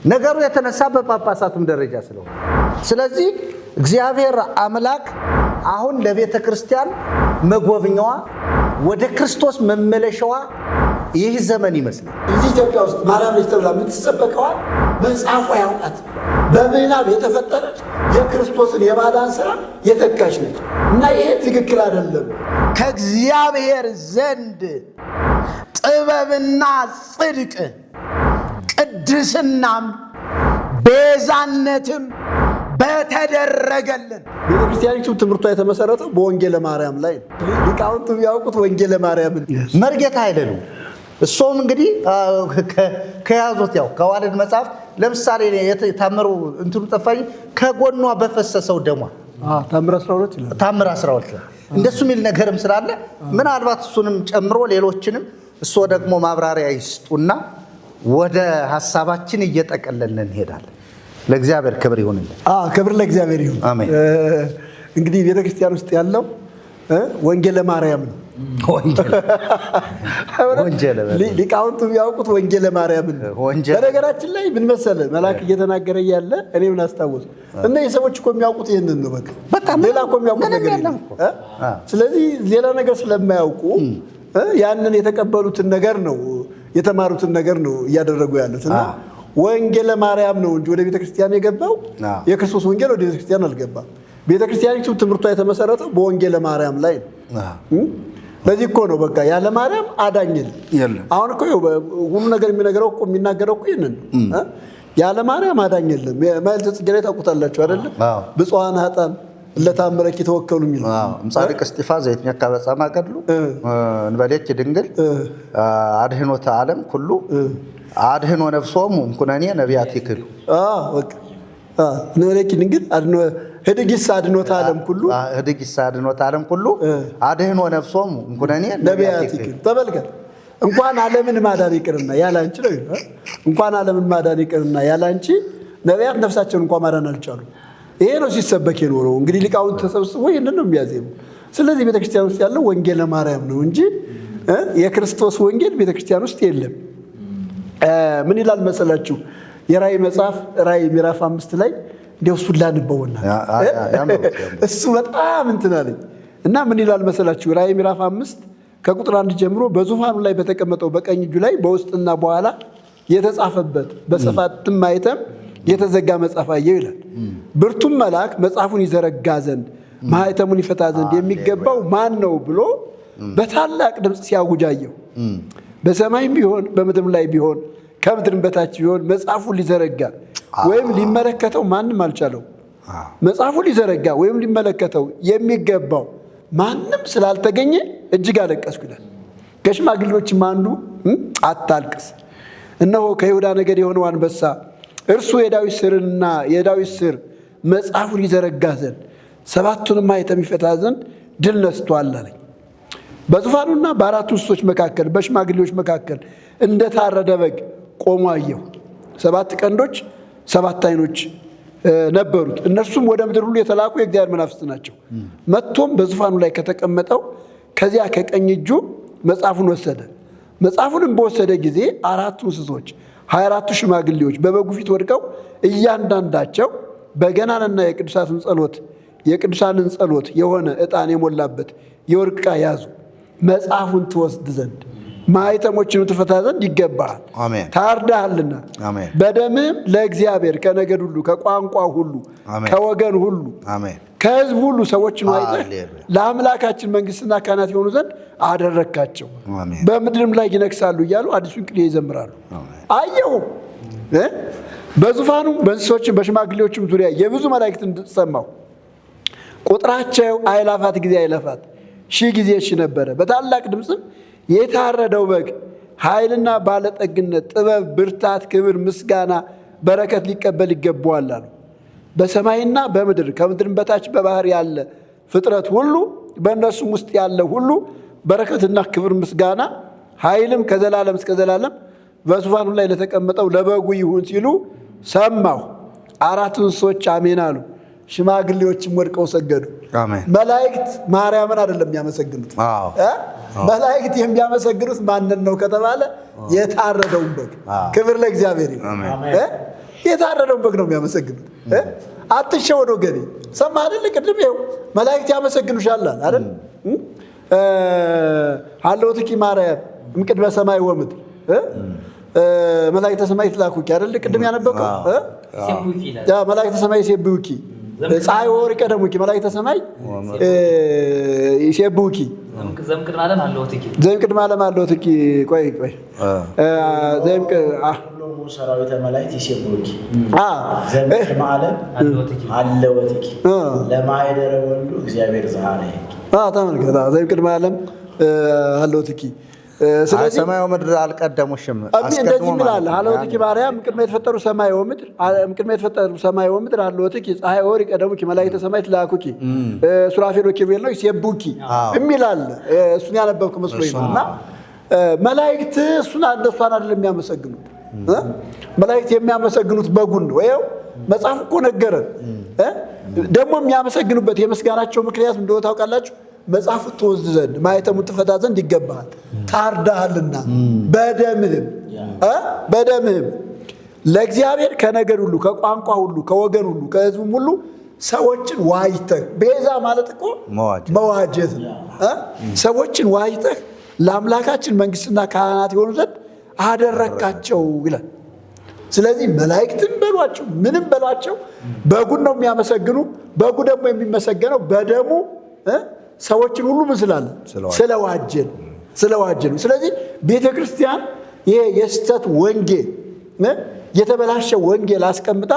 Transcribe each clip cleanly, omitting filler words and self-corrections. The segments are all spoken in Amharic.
ነገሩ የተነሳ በጳጳሳቱም ደረጃ ስለሆነ ስለዚህ እግዚአብሔር አምላክ አሁን ለቤተ ክርስቲያን መጎብኛዋ ወደ ክርስቶስ መመለሻዋ ይህ ዘመን ይመስላል። እዚህ ኢትዮጵያ ውስጥ ማርያም ልጅ ተብላ የምትሰበከዋ መጽሐፏ ያውቃት በምናብ የተፈጠረች የክርስቶስን የማዳን ሥራ የተካች ነች እና ይሄ ትክክል አይደለም። ከእግዚአብሔር ዘንድ ጥበብና ጽድቅ ቅድስናም ቤዛነትም በተደረገልን ቤተክርስቲያኒቱ ትምህርቷ የተመሰረተው በወንጌለ ማርያም ላይ ነው። ሊቃውንቱ የሚያውቁት ወንጌለ ማርያም መርጌታ አይደሉም። እሱም እንግዲህ ከያዙት ያው ከዋልድ መጽሐፍ ለምሳሌ ታምሩ እንትኑ ጠፋኝ ከጎኗ በፈሰሰው ደሟ ታምር 12 ይላል። ታምር 12 እንደሱ የሚል ነገርም ስላለ ምናልባት እሱንም ጨምሮ ሌሎችንም እሱ ደግሞ ማብራሪያ ይስጡና ወደ ሐሳባችን እየጠቀለልን እንሄዳለን። ለእግዚአብሔር ክብር ይሁንልን። ክብር ለእግዚአብሔር ይሁን። አሜን። እንግዲህ ቤተክርስቲያን ውስጥ ያለው ወንጌለ ማርያም ነው። ወንጌል ሊቃውንቱ የሚያውቁት ወንጌለ ማርያም ነው። በነገራችን ላይ ምን መሰለህ መልአክ እየተናገረ ያለ እኔ ምን አስታወስኩ እና የሰዎች እኮ የሚያውቁት ይሄንን ነው። በቃ ሌላ እኮ የሚያውቁት ነገር የለም። ስለዚህ ሌላ ነገር ስለማያውቁ ያንን የተቀበሉትን ነገር ነው የተማሩትን ነገር ነው እያደረጉ ያሉት እና ወንጌለ ማርያም ነው እንጂ ወደ ቤተክርስቲያን የገባው የክርስቶስ ወንጌል ወደ ቤተክርስቲያን አልገባም። ቤተክርስቲያኒቱ ትምህርቷ የተመሰረተው በወንጌለ ማርያም ላይ ነው። ለዚህ እኮ ነው በቃ ያለ ማርያም አዳኝ የለም። አሁን እኮ ሁሉ ነገር የሚናገረው እኮ ይሄንን ነው። ያለ ማርያም አዳኝ የለም። መልዕልተ ጽጌ ላይ ታውቁታላችሁ አይደል? ብፁዓን ኃጥአን ለታምረኪ ተወከሉ የሚል ጻድቅ እስጢፋኖስ ዘይትኛካ በጻማ ገድሉ እንበሌች ድንግል አድህኖተ ዓለም ኩሉ አድህኖ ነፍሶሙ እንኩነኔ ነቢያት ይክሉ በቃ እንበሌች ድንግል አድህኖ ህድጊስ አድህኖተ ዓለም ኩሉ ህድጊስ አድህኖተ ዓለም ኩሉ አድህኖ ነፍሶሙ እንኩነኔ ነቢያት ይክሉ። ተመልከት እንኳን ዓለምን ማዳን ይቅርና ያላንቺ ነው። እንኳን ዓለምን ማዳን ይቅርና ያላንቺ ነቢያት ነፍሳቸውን እንኳን ማዳን አልቻሉም። ይሄ ነው ሲሰበክ የኖረው። እንግዲህ ሊቃውንት ተሰብስበው ይሄንን ነው የሚያዜሙ። ስለዚህ ቤተክርስቲያን ውስጥ ያለው ወንጌለ ማርያም ነው እንጂ የክርስቶስ ወንጌል ቤተክርስቲያን ውስጥ የለም። ምን ይላል መሰላችሁ? የራእይ መጽሐፍ ራእይ ምዕራፍ 5 ላይ እንደው እሱን ላንበውና እሱ በጣም እንትን አለኝ እና ምን ይላል መሰላችሁ? ራእይ ምዕራፍ 5 ከቁጥር 1 ጀምሮ በዙፋኑ ላይ በተቀመጠው በቀኝ እጁ ላይ በውስጥና በኋላ የተጻፈበት በሰባትም ማኅተም የተዘጋ መጽሐፍ አየሁ ይላል። ብርቱም መልአክ መጽሐፉን ይዘረጋ ዘንድ ማኅተሙን ይፈታ ዘንድ የሚገባው ማን ነው ብሎ በታላቅ ድምፅ ሲያውጅ አየሁ። በሰማይም ቢሆን በምድርም ላይ ቢሆን ከምድርም በታች ቢሆን መጽሐፉን ሊዘረጋ ወይም ሊመለከተው ማንም አልቻለው። መጽሐፉን ሊዘረጋ ወይም ሊመለከተው የሚገባው ማንም ስላልተገኘ እጅግ አለቀስኩ ይላል። ከሽማግሌዎችም አንዱ አታልቅስ፣ እነሆ ከይሁዳ ነገድ የሆነው አንበሳ እርሱ የዳዊት ሥርና የዳዊት ሥር መጽሐፉን ይዘረጋ ዘንድ ሰባቱንም ማኅተም ይፈታ ዘንድ ድል ነስቷል አለኝ። በዙፋኑና በአራቱ እንስሶች መካከል በሽማግሌዎች መካከል እንደታረደ በግ ቆሞ አየሁ። 7 ቀንዶች 7 ዓይኖች ነበሩት። እነርሱም ወደ ምድር ሁሉ የተላኩ የእግዚአብሔር መናፍስት ናቸው። መጥቶም በዙፋኑ ላይ ከተቀመጠው ከዚያ ከቀኝ እጁ መጽሐፉን ወሰደ። መጽሐፉንም በወሰደ ጊዜ 4ቱ እንስሶች 24ቱ ሽማግሌዎች በበጉ ፊት ወድቀው እያንዳንዳቸው በገናንና የቅዱሳንን ጸሎት የሆነ ዕጣን የሞላበት የወርቅ ዕቃ ያዙ። መጽሐፉን ትወስድ ዘንድ ማኅተሞችን ትፈታ ዘንድ ይገባሃል፣ ታርዳሃልና በደምህም ለእግዚአብሔር ከነገድ ሁሉ ከቋንቋ ሁሉ ከወገን ሁሉ ከሕዝብ ሁሉ ሰዎችን አይተህ ለአምላካችን መንግሥትና ካህናት የሆኑ ዘንድ አደረግካቸው፣ በምድርም ላይ ይነግሣሉ እያሉ አዲሱን ቅኔ ይዘምራሉ። አየሁ በዙፋኑም በእንስሶችም በሽማግሌዎችም ዙሪያ የብዙ መላእክትን ሰማሁ። ቁጥራቸው አእላፋት ጊዜ አእላፋት ሺህ ጊዜ ሺህ ነበረ። በታላቅ ድምፅም የታረደው በግ ኃይልና ባለጠግነት፣ ጥበብ፣ ብርታት፣ ክብር፣ ምስጋና፣ በረከት ሊቀበል ይገባዋል አሉ። በሰማይና በምድር ከምድርም በታች በባህር ያለ ፍጥረት ሁሉ በእነሱም ውስጥ ያለ ሁሉ በረከትና ክብር፣ ምስጋና፣ ኃይልም ከዘላለም እስከ ዘላለም በዙፋኑ ላይ ለተቀመጠው ለበጉ ይሁን ሲሉ ሰማሁ። 4 እንስሶች አሜን አሉ። ሽማግሌዎችም ወድቀው ሰገዱ። መላእክት ማርያምን አይደለም የሚያመሰግኑት። መላእክት የሚያመሰግኑት ማንን ነው ከተባለ የታረደውን በግ። ክብር ለእግዚአብሔር ይሁን። የታረደውን በግ ነው የሚያመሰግኑት። አትሸወድ ወገኔ። ሰማህ አይደል? ቅድም ይኸው መላእክት ያመሰግኑሻል አይደል? ሀለወትኪ ማርያም እምቅድመ ሰማይ ወምድር መላእክተ ሰማይ ትላኩኪ አይደል? ቅድም ያነበቀው መላእክተ ሰማይ ይሴብሑኪ ፀሐይ ወወርኅ ይቀደሙኪ መላእክተ ሰማይ ይሴብሑኪ ዘእምቅድመ ዓለም ሀለወትኪ ቆይ ሰራዊተ መላእክት ይሴብሑኪ ዘእምቅድመ ዓለም ሀለወትኪ ለማኅደረ ወልዱ እግዚአብሔር ዘኀረየኪ ተመልከታ ዘእምቅድመ ዓለም ሀለወትኪ። ስለዚህ ሰማይ ወምድር አልቀደሙሽም እንደዚህ ይላል። ሀለወትኪ ማርያም ቅድመ የተፈጠሩ ሰማይ ወምድር ሀለወትኪ ፀሐይ ወወርኅ ይቀደሙኪ መላእክተ ሰማይ ትላኩኪ ሱራፌል ወኪሩቤል ነው ይሴብሑኪ የሚላል። እሱን ያነበብክ መስሎኝ ነው። እና መላእክት እሷን አይደለም የሚያመሰግኑት። መላእክት የሚያመሰግኑት በጉን ነው። ይኸው መጽሐፍ እኮ ነገረን። ደግሞ የሚያመሰግኑበት የምስጋናቸው ምክንያት እንደሆነ ታውቃላችሁ? መጽሐፍ ትወስድ ዘንድ ማኅተሙን ትፈታ ዘንድ ይገባሃል፣ ታርዳሃልና በደምህም ለእግዚአብሔር ከነገድ ሁሉ ከቋንቋ ሁሉ ከወገን ሁሉ ከሕዝቡም ሁሉ ሰዎችን ዋጅተህ። ቤዛ ማለት እኮ መዋጀት ነው። ሰዎችን ዋጅተህ ለአምላካችን መንግሥትና ካህናት የሆኑ ዘንድ አደረካቸው ይላል። ስለዚህ መላእክትን በሏቸው ምንም በሏቸው በጉን ነው የሚያመሰግኑ። በጉ ደግሞ የሚመሰገነው በደሙ ሰዎችን ሁሉ ምን ስላለ ስለዋጀን። ስለዚህ ቤተ ክርስቲያን ይሄ የስተት ወንጌል የተበላሸ ወንጌል አስቀምጣ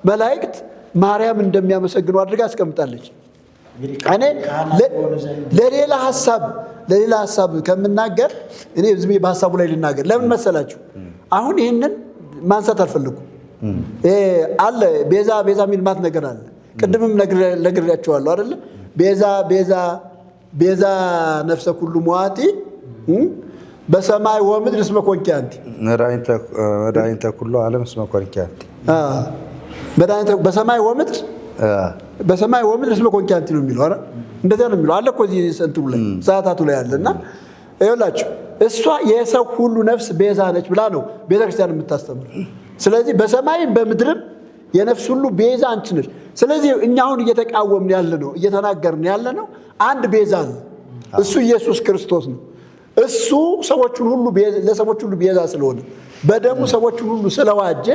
መላእክት ማርያም እንደሚያመሰግኑ አድርጋ አስቀምጣለች። እኔ ለሌላ ሐሳብ ከምናገር እኔ ዝም ብዬ በሐሳቡ ላይ ልናገር። ለምን መሰላችሁ? አሁን ይህንን ማንሳት አልፈልኩም። አለ ቤዛ የሚል ማት ነገር አለ። ቅድምም ነግሬያቸዋለሁ አይደለ? ቤዛ ነፍሰ ኩሉ መዋቲ በሰማይ ወምድር እስመ ኮንኪ አንቲ መድኃኒተ ኩሉ ዓለም እስመ ኮንኪ አንቲ በሰማይ ወምድር እስመ ኮንኪ አንቲ ነው የሚለው። ኧረ እንደዚያ ነው የሚለው አለ እኮ እዚህ እንትኑ ላይ ሰዓታቱ ላይ አለ። እና ይኸውላችሁ እሷ የሰው ሁሉ ነፍስ ቤዛ ነች ብላ ነው ቤተክርስቲያን የምታስተምር። ስለዚህ በሰማይም በምድርም የነፍስ ሁሉ ቤዛ አንቺ ነሽ። ስለዚህ እኛ አሁን እየተቃወምን ያለነው እየተናገርን ያለነው አንድ ቤዛ አለ። እሱ ኢየሱስ ክርስቶስ ነው። እሱ ሰዎችን ሁሉ ለሰዎች ሁሉ ቤዛ ስለሆነ በደሙ ሰዎችን ሁሉ ስለዋጀ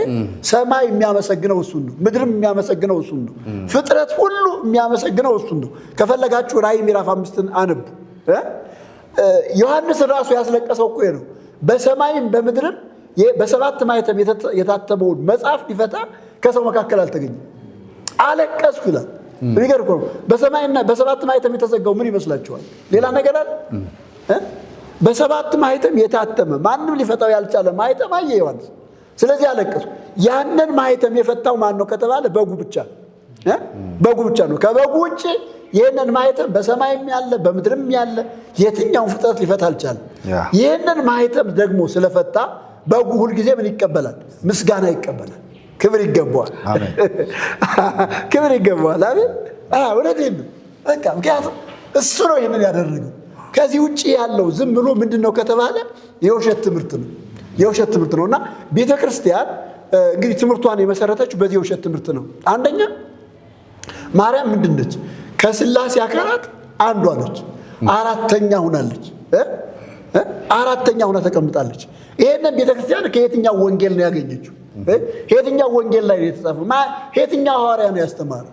ሰማይ የሚያመሰግነው እሱን ነው። ምድርም የሚያመሰግነው እሱን ነው። ፍጥረት ሁሉ የሚያመሰግነው እሱን ነው። ከፈለጋችሁ ራእይ ምዕራፍ 5 አንቡ። ዮሐንስ ራሱ ያስለቀሰው እኮ ነው። በሰማይም በምድርም በሰባት ማኅተም የታተመውን መጽሐፍ ሊፈታ ከሰው መካከል አልተገኘም። አለቀስኩ ይላል። የሚገርም እኮ ነው። በሰማይና በሰባት ማኅተም የተዘጋው ምን ይመስላችኋል? ሌላ ነገር አለ? በሰባት ማኅተም የታተመ ማንም ሊፈታው ያልቻለ ማኅተም አየ ዮሐንስ። ስለዚህ አለቀስኩ። ያንን ማኅተም የፈታው ማን ነው ከተባለ በጉ ብቻ ነው። ከበጉ ውጭ ይህንን ማኅተም በሰማይም ያለ በምድርም ያለ የትኛውን ፍጥረት ሊፈታ አልቻለም። ይህንን ማኅተም ደግሞ ስለፈታ በጉ ሁልጊዜ ምን ይቀበላል? ምስጋና ይቀበላል። ክብር ይገባዋል። ክብር ይገባዋል። አሜን። እውነቴን ነው። በቃ ምክንያቱም እሱ ነው ይህንን ያደረገው። ከዚህ ውጭ ያለው ዝም ብሎ ምንድን ነው ከተባለ የውሸት ትምህርት ነው። እና ቤተ ክርስቲያን እንግዲህ ትምህርቷን የመሰረተችው በዚህ የውሸት ትምህርት ነው። አንደኛ ማርያም ምንድን ነች? ከሥላሴ አካላት አንዷ ነች። አራተኛ ሁናለች። አራተኛ ሁና ተቀምጣለች። ይሄንን ቤተክርስቲያን ከየትኛው ወንጌል ነው ያገኘችው? የትኛው ወንጌል ላይ ነው የተጻፈው? የትኛው ሐዋርያ ነው ያስተማረው?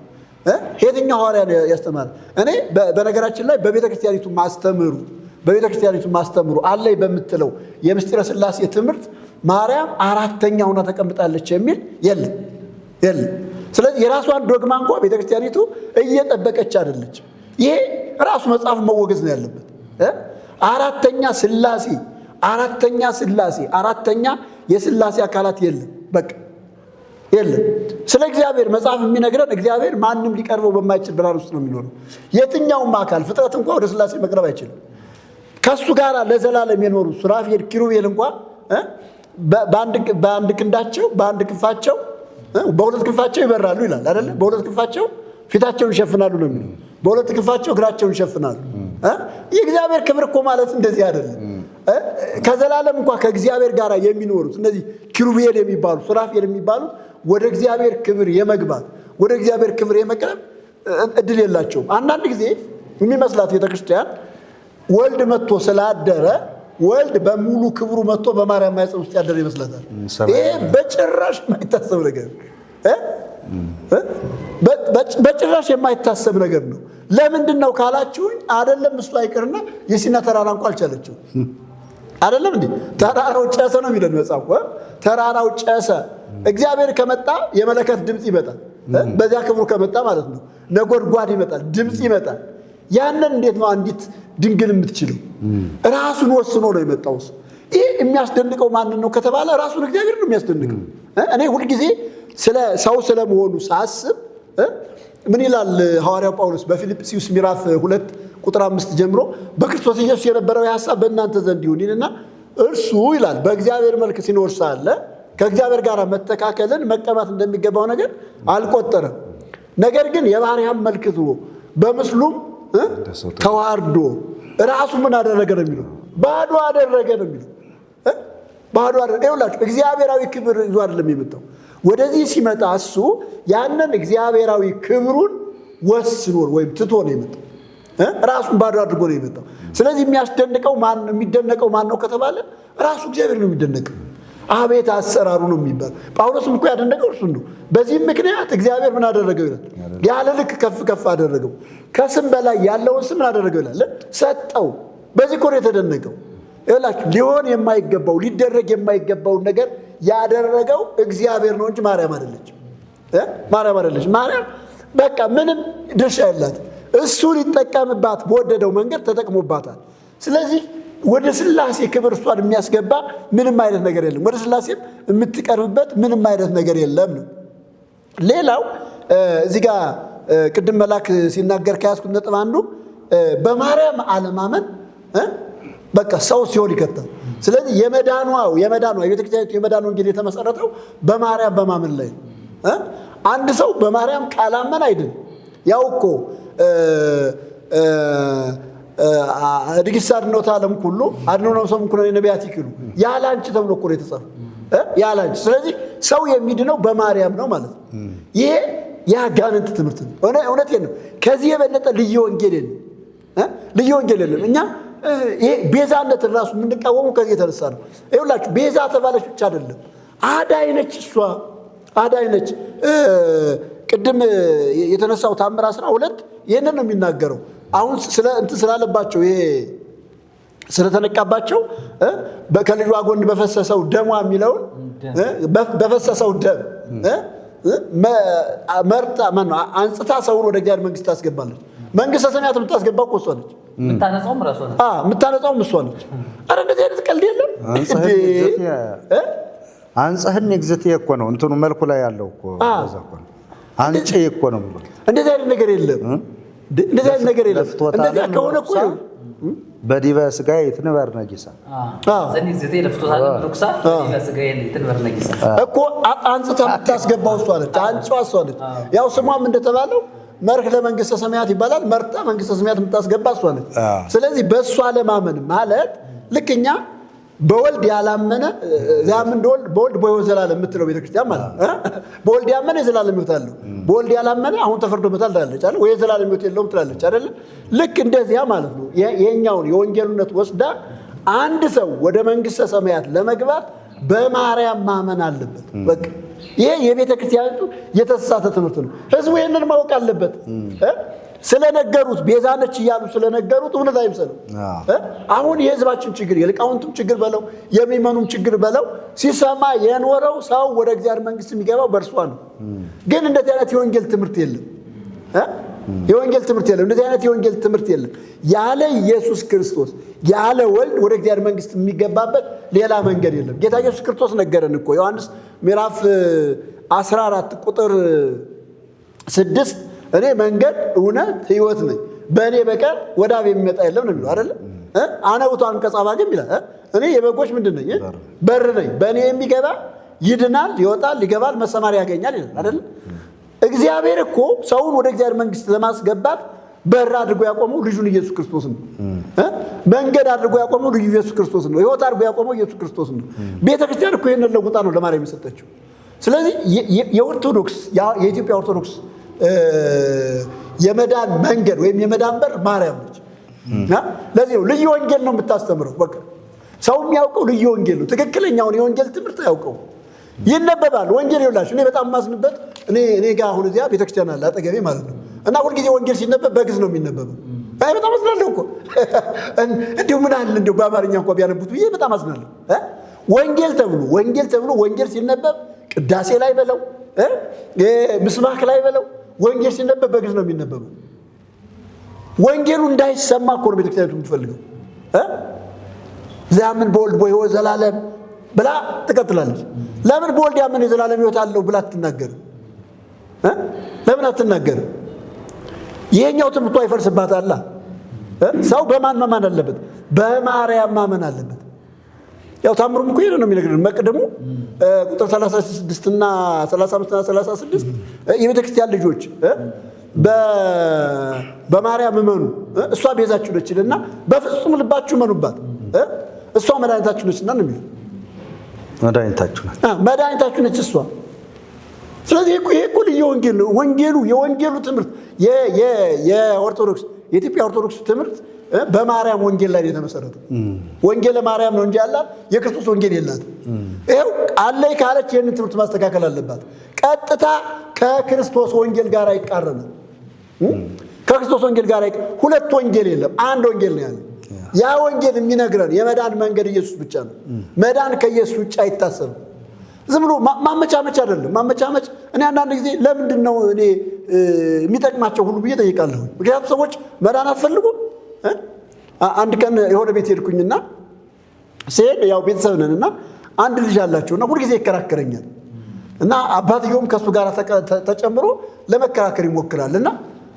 የትኛው ሐዋርያ ነው ያስተማረው? እኔ በነገራችን ላይ በቤተክርስቲያኒቱ ማስተምሩ አለኝ በምትለው የምስጢረ ሥላሴ ትምህርት ማርያም አራተኛ ሁና ተቀምጣለች የሚል የለም። ስለዚህ የራሷን ዶግማ እንኳ ቤተክርስቲያኒቱ እየጠበቀች አይደለች። ይሄ ራሱ መጽሐፍ መወገዝ ነው ያለበት። አራተኛ ሥላሴ የሥላሴ አካላት የለም። በቃ የለም። ስለ እግዚአብሔር መጽሐፍ የሚነግረን እግዚአብሔር ማንም ሊቀርበው በማይችል ብርሃን ውስጥ ነው የሚኖረው። የትኛውም አካል ፍጥረት እንኳ ወደ ሥላሴ መቅረብ አይችልም። ከሱ ጋር ለዘላለም የኖሩ ሱራፌል ኪሩቤል እንኳ በአንድ ክንዳቸው በአንድ ክንፋቸው በሁለት ክንፋቸው ይበራሉ ይላል አይደለ? በሁለት ክንፋቸው ፊታቸውን ይሸፍናሉ ነው የሚለው። በሁለት ክንፋቸው እግራቸውን ይሸፍናሉ። የእግዚአብሔር ክብር እኮ ማለት እንደዚህ አይደለም። ከዘላለም እንኳን ከእግዚአብሔር ጋር የሚኖሩት እነዚህ ኪሩቤል የሚባሉ ሱራፌል የሚባሉት ወደ እግዚአብሔር ክብር የመግባት ወደ እግዚአብሔር ክብር የመቅረብ እድል የላቸውም። አንዳንድ ጊዜ የሚመስላት ቤተክርስቲያን ወልድ መጥቶ ስላደረ ወልድ በሙሉ ክብሩ መጥቶ በማርያም ማኅፀን ውስጥ ያደረ ይመስላታል። ይሄ በጭራሽ የማይታሰብ ነገር በጭራሽ የማይታሰብ ነገር ነው። ለምንድን ነው ካላችሁኝ፣ አይደለም እሱ አይቀርና የሲና ተራራ እንኳን አልቻለችው። አይደለም እንዴ? ተራራው ጨሰ ነው የሚለው መጽሐፉ። ተራራው ጨሰ። እግዚአብሔር ከመጣ የመለከት ድምፅ ይመጣል። በዚያ ክብሩ ከመጣ ማለት ነው ነጎድጓድ ይመጣል፣ ድምፅ ይመጣል። ያንን እንዴት ነው አንዲት ድንግል የምትችለው? ራሱን ወስኖ ነው የመጣው። ይህ የሚያስደንቀው ማንን ነው ከተባለ ራሱን እግዚአብሔር ነው የሚያስደንቀው። እኔ ሁልጊዜ ስለ ሰው ስለመሆኑ ሳስብ ምን ይላል ሐዋርያው ጳውሎስ በፊልጵስዩስ ምዕራፍ 2 ቁጥር 5 ጀምሮ በክርስቶስ ኢየሱስ የነበረው ሐሳብ በእናንተ ዘንድ ይሁን ይልና እርሱ ይላል በእግዚአብሔር መልክ ሲኖር ሳለ ከእግዚአብሔር ጋር መተካከልን መቀማት እንደሚገባው ነገር አልቆጠረም። ነገር ግን የባሪያን መልክ ይዞ በምስሉም ተዋርዶ ራሱ ምን አደረገ ነው የሚለው? ባዶ አደረገ ነው የሚለው። ባዶ አደረገ። ይኸውላችሁ እግዚአብሔራዊ ክብር ይዞ አይደለም የመጣው። ወደዚህ ሲመጣ እሱ ያንን እግዚአብሔራዊ ክብሩን ወስኖ ወይም ትቶ ነው የመጣው። ራሱን ባዶ አድርጎ ነው የመጣው። ስለዚህ የሚደነቀው ማን ነው ከተባለ ራሱ እግዚአብሔር ነው የሚደነቀው። አቤት አሰራሩ ነው የሚባል። ጳውሎስም እኮ ያደነቀው እርሱን ነው። በዚህም ምክንያት እግዚአብሔር ምን አደረገው ይላል? ያለ ልክ ከፍ ከፍ አደረገው። ከስም በላይ ያለውን ስም ምን አደረገው ይላል? ሰጠው። በዚህ እኮ ነው የተደነቀው። ይኸውላችሁ ሊሆን የማይገባው ሊደረግ የማይገባውን ነገር ያደረገው እግዚአብሔር ነው እንጂ ማርያም አይደለችም። ማርያም አይደለችም። ማርያም በቃ ምንም ድርሻ የላትም። እሱ ሊጠቀምባት በወደደው መንገድ ተጠቅሞባታል። ስለዚህ ወደ ሥላሴ ክብር እሷን የሚያስገባ ምንም አይነት ነገር የለም። ወደ ሥላሴም የምትቀርብበት ምንም አይነት ነገር የለም ነው። ሌላው እዚህ ጋር ቅድም መልአክ ሲናገር ከያዝኩት ነጥብ አንዱ በማርያም አለማመን በቃ ሰው ሲሆን ይከታል። ስለዚህ የመዳኗ የቤተክርስቲያኒቱ የመዳን ወንጌል የተመሰረተው በማርያም በማመን ላይ ነው። አንድ ሰው በማርያም ካላመን አይድን። ያው እኮ እድግስ አድኖታ ዓለም ሁሉ አድኖ ነው ሰው ምኩነ ነቢያት ይክሉ ያለ አንቺ ተብሎ እኮ ነው የተጻፈው። ያለ አንቺ። ስለዚህ ሰው የሚድነው በማርያም ነው ማለት ነው። ይሄ የአጋንንት ትምህርት ነው። እውነቴን ነው። ከዚህ የበለጠ ልዩ ወንጌል የለም። ልዩ ወንጌል የለም። እኛ ይሄ ቤዛነትን ራሱ የምንቃወመው ከዚህ የተነሳ ነው። ይኸውላችሁ ቤዛ ተባለች ብቻ አይደለም፣ አዳኝ ነች። እሷ አዳኝ ነች። ቅድም የተነሳው ታምር 12 ይህንን ነው የሚናገረው። አሁን እንትን ስላለባቸው ይሄ ስለተነቃባቸው ከልጇ ጎን በፈሰሰው ደሟ የሚለውን በፈሰሰው ደም መርጣ አንጽታ ሰውን ወደ እግዚአብሔር መንግስት ታስገባለች። መንግስተ ሰማያት የምታስገባው እኮ እሷ ነች። የምታነጻውም ራሷ ነች። የምታነጻውም እሷ ነች። ኧረ እንደዚህ አይነት ቀልድ የለም። አንጽህን እግዝእትየ እኮ ነው እንትኑ መልኩ ላይ ያለው እኮ እዛ እኮ ነው። አንቺ እኮ ነው ብሎ እንደዚህ አይነት ነገር የለም። እንደዚህ አይነት ነገር የለም። እንደዚህ ከሆነ እኮ በዲበ ሥጋዬ ትንበር ነጊሳ ዘኒ እግዝእትየ ለፍቶታል ርኩሳ በዲበ ሥጋዬ ትንበር ነጊሳ እኮ አንጽታ የምታስገባው እሷ ነች። አንቺዋ እሷ ነች። ያው ስሟም እንደተባለው መርህ ለመንግስተ ሰማያት ይባላል። መርጣ መንግስተ ሰማያት የምታስገባ እሷ ነች። ስለዚህ በእሷ ለማመን ማለት ልክ እኛ በወልድ ያላመነ ያምን በወልድ በሕይወት ዘላለም የምትለው ቤተክርስቲያን ማለት ነው። በወልድ ያመነ የዘላለም ሕይወት አለው፣ በወልድ ያላመነ አሁን ተፈርዶበታል ትላለች አይደል? ወይ የዘላለም ሕይወት የለውም ትላለች አይደል? ልክ እንደዚያ ማለት ነው። የኛውን የወንጌሉነት ወስዳ አንድ ሰው ወደ መንግስተ ሰማያት ለመግባት በማርያም ማመን አለበት። በቃ ይሄ የቤተክርስቲያኒቱ የተሳሳተ ትምህርት ነው። ህዝቡ ይሄንን ማወቅ አለበት። ስለነገሩት ቤዛነች እያሉ ስለነገሩት እውነት አይምሰለው። አሁን የህዝባችን ችግር የሊቃውንቱም ችግር በለው የሚመኑም ችግር በለው ሲሰማ የኖረው ሰው ወደ እግዚአብሔር መንግስት የሚገባው በእርሷ ነው። ግን እንደዚህ አይነት የወንጌል ትምህርት የለም። የወንጌል ትምህርት የለም። እንደዚህ አይነት የወንጌል ትምህርት የለም። ያለ ኢየሱስ ክርስቶስ ያለ ወልድ ወደ እግዚአብሔር መንግስት የሚገባበት ሌላ መንገድ የለም። ጌታ ኢየሱስ ክርስቶስ ነገረን እኮ ዮሐንስ ምዕራፍ 14 ቁጥር 6 እኔ መንገድ እውነት ሕይወት ነኝ፣ በእኔ በቀር ወደ አብ የሚመጣ የለም ነው የሚለው አይደለ? አነ ውእቱ አንቀጸ አባግዕ ይላል። እኔ የበጎች ምንድን ነኝ? በር ነኝ። በእኔ የሚገባ ይድናል፣ ይወጣል፣ ይገባል፣ መሰማሪያ ያገኛል ይላል አይደለ? እግዚአብሔር እኮ ሰውን ወደ እግዚአብሔር መንግስት ለማስገባት በር አድርጎ ያቆመው ልጁን ኢየሱስ ክርስቶስ ነው። መንገድ አድርጎ ያቆመው ልዩ ኢየሱስ ክርስቶስ ነው። ሕይወት አድርጎ ያቆመው ኢየሱስ ክርስቶስ ነው። ቤተክርስቲያን እኮ ይሄንን ለውጣ ነው ለማርያም የሰጠችው። ስለዚህ የኦርቶዶክስ የኢትዮጵያ ኦርቶዶክስ የመዳን መንገድ ወይም የመዳን በር ማርያም ነች። ለዚህ ነው ልዩ ወንጌል ነው የምታስተምረው። በቃ ሰው የሚያውቀው ልዩ ወንጌል ነው። ትክክለኛውን የወንጌል ትምህርት አያውቀው። ይነበባል ወንጌል ይውላችሁ። እኔ በጣም ማዝንበት እኔ ጋር አሁን እዚያ ቤተክርስቲያን አለ አጠገቤ ማለት ነው። እና ሁልጊዜ ወንጌል ሲነበብ በግዕዝ ነው የሚነበበው። አይ በጣም አዝናለሁ እኮ እንዲሁ ምን አለ እንዲሁ በአማርኛ እንኳን ቢያነቡት ብዬ በጣም አዝናለሁ። ወንጌል ተብሎ ወንጌል ሲነበብ ቅዳሴ ላይ በለው ምስባክ ላይ በለው ወንጌል ሲነበብ በግዕዝ ነው የሚነበበው። ወንጌሉ እንዳይሰማ እኮ ነው ቤተክርስቲያኑ የምትፈልገው። ዛምን በወልድ በሕይወት ዘላለም ብላ ትቀጥላለች። ለምን በወልድ ያምን የዘላለም ሕይወት አለው ብላ አትናገርም? ለምን አትናገርም? ይሄኛው ትምህርቱ አይፈርስባታል። ሰው በማን ማመን አለበት? በማርያም ማመን አለበት። ያው ታምሩም እኮ ነው የሚነግረን መቅደሙ ቁጥር 36 እና 35 እና 36 የቤተክርስቲያን ልጆች በማርያም እመኑ እሷ ቤዛችሁ ነችና በፍጹም ልባችሁ እመኑባት እሷ መድኃኒታችሁ ነችና ነው የሚለው። መድኃኒታችሁ ነች እሷ። ስለዚህ ይሄ እኮ ልዩ ወንጌል ነው። የወንጌሉ ትምህርት የኦርቶዶክስ የኢትዮጵያ ኦርቶዶክስ ትምህርት በማርያም ወንጌል ላይ የተመሰረተ ወንጌል ማርያም ነው እንጂ ያላት የክርስቶስ ወንጌል የላትም። ይሄው አለይ ካለች ይሄንን ትምህርት ማስተካከል አለባት። ቀጥታ ከክርስቶስ ወንጌል ጋር አይቃረንም። ከክርስቶስ ወንጌል ጋር ሁለት ወንጌል የለም፣ አንድ ወንጌል ነው ያለው። ያ ወንጌል የሚነግረን የመዳን መንገድ ኢየሱስ ብቻ ነው። መዳን ከኢየሱስ ውጭ አይታሰብም። ዝም ብሎ ማመቻመች አይደለም። ማመቻመች እኔ አንዳንድ ጊዜ ለምንድን ነው እኔ የሚጠቅማቸው ሁሉ ብዬ ጠይቃለሁ። ምክንያቱም ሰዎች መዳን አትፈልጉም። አንድ ቀን የሆነ ቤት ሄድኩኝና ስሄድ ያው ቤተሰብ ነንና አንድ ልጅ አላቸውና ሁልጊዜ ይከራከረኛል እና አባትየውም ከእሱ ጋር ተጨምሮ ለመከራከር ይሞክራልና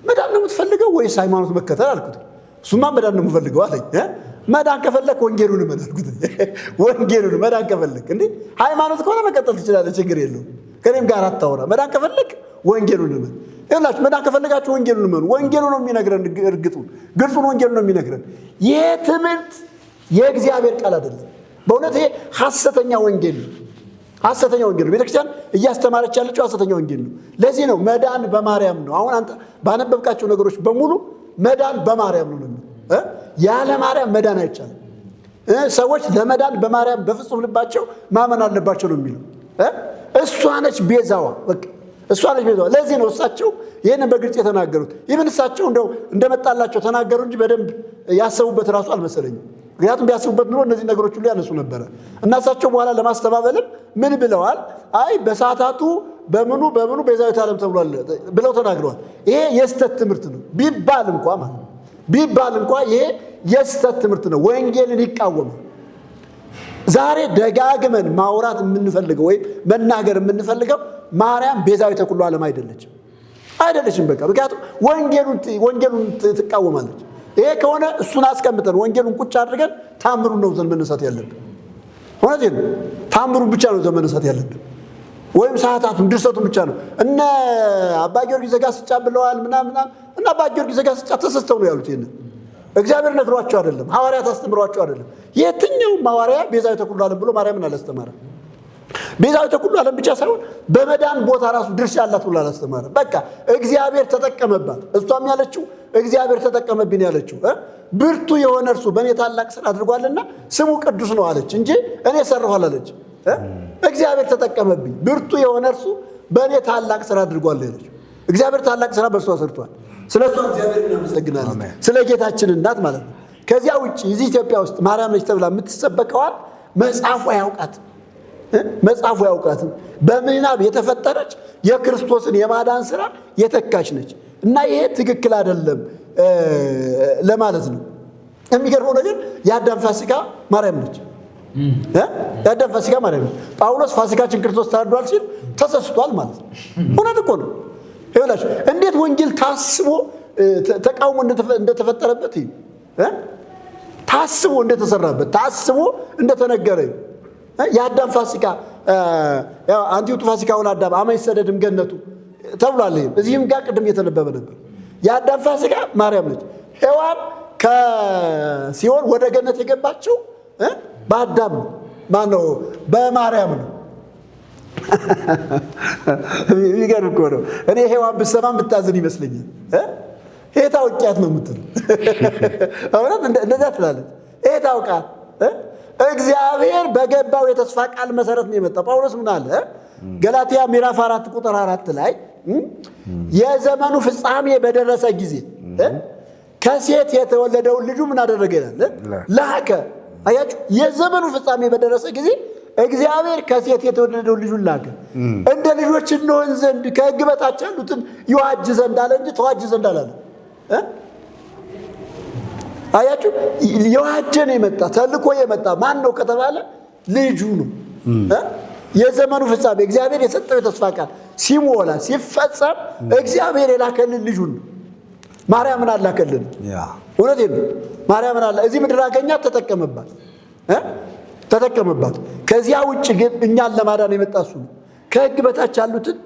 መዳን ነው የምትፈልገው ወይስ ሃይማኖት መከተል አልኩት። እሱማ መዳን ነው የምፈልገው አለኝ። መዳን ከፈለክ ወንጌሉን እመን አልኩት። ወንጌሉን መዳን ከፈለክ እንዴ ሃይማኖት ከሆነ መቀጠል ትችላለህ፣ ችግር የለውም። ከኔም ጋር አታወራ። መዳን ከፈለክ ወንጌሉን እመን። ይኸውላችሁ መዳን ከፈለጋችሁ ወንጌሉን እመኑ። ወንጌሉ ነው የሚነግረን፣ ግልጹን ወንጌሉ ነው የሚነግረን። ይሄ ትምህርት የእግዚአብሔር ቃል አይደለም። በእውነት ይሄ ሐሰተኛ ወንጌል ነው። ሐሰተኛ ወንጌል ነው። ቤተክርስቲያን እያስተማረች ያለችው ሐሰተኛ ወንጌል ነው። ለዚህ ነው መዳን በማርያም ነው። አሁን አንተ ባነበብካቸው ነገሮች በሙሉ መዳን በማርያም ነው። ያለ ማርያም መዳን አይቻልም። ሰዎች ለመዳን በማርያም በፍጹም ልባቸው ማመን አለባቸው ነው የሚለው። እሷ ነች ቤዛዋ። በቃ እሷ ነች ቤዛዋ። ለዚህ ነው እሳቸው ይህንን በግልጽ የተናገሩት። ይህን እሳቸው እንደመጣላቸው ተናገሩ እንጂ በደንብ ያሰቡበት ራሱ አልመሰለኝም። ምክንያቱም ቢያስቡበት ኑሮ እነዚህ ነገሮች ሁሉ ያነሱ ነበረ እና እሳቸው በኋላ ለማስተባበልም ምን ብለዋል? አይ በሰዓታቱ በምኑ ቤዛዊተ ዓለም ተብሏል ብለው ተናግረዋል። ይሄ የስተት ትምህርት ነው ቢባል እንኳ ይሄ የስተት ትምህርት ነው። ወንጌልን ይቃወማል። ዛሬ ደጋግመን ማውራት የምንፈልገው ወይም መናገር የምንፈልገው ማርያም ቤዛዊተ ኩሉ ዓለም አይደለችም። በቃ ምክንያቱም ወንጌሉን ትቃወማለች። ይሄ ከሆነ እሱን አስቀምጠን ወንጌሉን ቁጭ አድርገን ታምሩን ነው ዘን መነሳት ያለብን። እውነቴን ነው። ታምሩን ብቻ ነው ዘን መነሳት ያለብን፣ ወይም ሰዓታቱን ድርሰቱን ብቻ ነው። እነ አባ ጊዮርጊስ ዘጋስጫ ብለዋል ምናምን እና አባ ጊዮርጊስ ዘጋስጫ ተሰስተው ነው ያሉት። ይሄን እግዚአብሔር ነግሯቸው አይደለም፣ ሐዋርያት አስተምሯቸው አይደለም። የትኛውም ሐዋርያ ቤዛዊተ ኩሉ ዓለም ብሎ ማርያምን አላስተማረም። ቤዛዊተ ኩሉ ዓለም ብቻ ሳይሆን በመዳን ቦታ ራሱ ድርሻ አላት ብሎ አላስተማረም። በቃ እግዚአብሔር ተጠቀመባት። እሷም ያለችው እግዚአብሔር ተጠቀመብኝ ያለችው ብርቱ የሆነ እርሱ በእኔ ታላቅ ሥራ አድርጓልና ስሙ ቅዱስ ነው አለች እንጂ እኔ ሰራሁ አላለች። እግዚአብሔር ተጠቀመብኝ፣ ብርቱ የሆነ እርሱ በእኔ ታላቅ ሥራ አድርጓል ያለችው። እግዚአብሔር ታላቅ ሥራ በእርሷ ሰርቷል። ስለ እሷ እግዚአብሔር እናመሰግናለን። ስለ ጌታችን እናት ማለት ነው። ከዚያ ውጭ እዚህ ኢትዮጵያ ውስጥ ማርያም ነች ተብላ የምትሰበከዋል መጽሐፉ አያውቃትም። በምናብ የተፈጠረች የክርስቶስን የማዳን ሥራ የተካች ነች እና ይሄ ትክክል አይደለም ለማለት ነው። የሚገርመው ነገር የአዳም ፋሲካ ማርያም ነች። የአዳም ፋሲካ ማርያም ነች። ጳውሎስ ፋሲካችን ክርስቶስ ታርዷል ሲል ተሰስቷል ማለት ነው። እውነት እኮ ነው። ይኸውላችሁ እንዴት ወንጌል ታስቦ ተቃውሞ እንደተፈጠረበት ታስቦ እንደተሰራበት ታስቦ እንደተነገረ የአዳም ፋሲካ አንቲውቱ ፋሲካውን አዳም አመ ይሰደድም ገነቱ ተብሏል። እዚህም ጋር ቅድም እየተነበበ ነበር። የአዳም ፋሲካ ማርያም ነች። ሔዋን ከሲኦል ወደ ገነት የገባችው በአዳም ነው። ማነው? በማርያም ነው። የሚገርም እኮ ነው። እኔ ሔዋን ብትሰማም ብታዝን ይመስለኛል። ሄታ ውቂያት ነው የምትል እውነት እንደዛ ትላለች። ሄታ ውቃት እግዚአብሔር በገባው የተስፋ ቃል መሰረት ነው የመጣው። ጳውሎስ ምን አለ? ገላትያ ምዕራፍ 4 ቁጥር 4 ላይ የዘመኑ ፍጻሜ በደረሰ ጊዜ ከሴት የተወለደውን ልጁ ምን አደረገ ይላል? ላከ። አያችሁ፣ የዘመኑ ፍጻሜ በደረሰ ጊዜ እግዚአብሔር ከሴት የተወለደውን ልጁን ላከ። እንደ ልጆች እንሆን ዘንድ ከሕግ በታች ያሉትን ይዋጅ ዘንድ አለ እንጂ ተዋጅ ዘንድ አላለ። አያችሁ፣ የዋጀ ነው የመጣ ተልኮ የመጣ ማን ነው ከተባለ ልጁ ነው። የዘመኑ ፍጻሜ እግዚአብሔር የሰጠው የተስፋ ቃል ሲሞላ ሲፈጸም እግዚአብሔር የላከልን ልጁን ነው። ማርያምን አላከልን። እውነቴን ነው። ማርያምን አላ እዚህ ምድር አገኛት፣ ተጠቀመባት። ከዚያ ውጭ ግን እኛን ለማዳን የመጣ እሱ ነው። ከሕግ በታች ያሉትን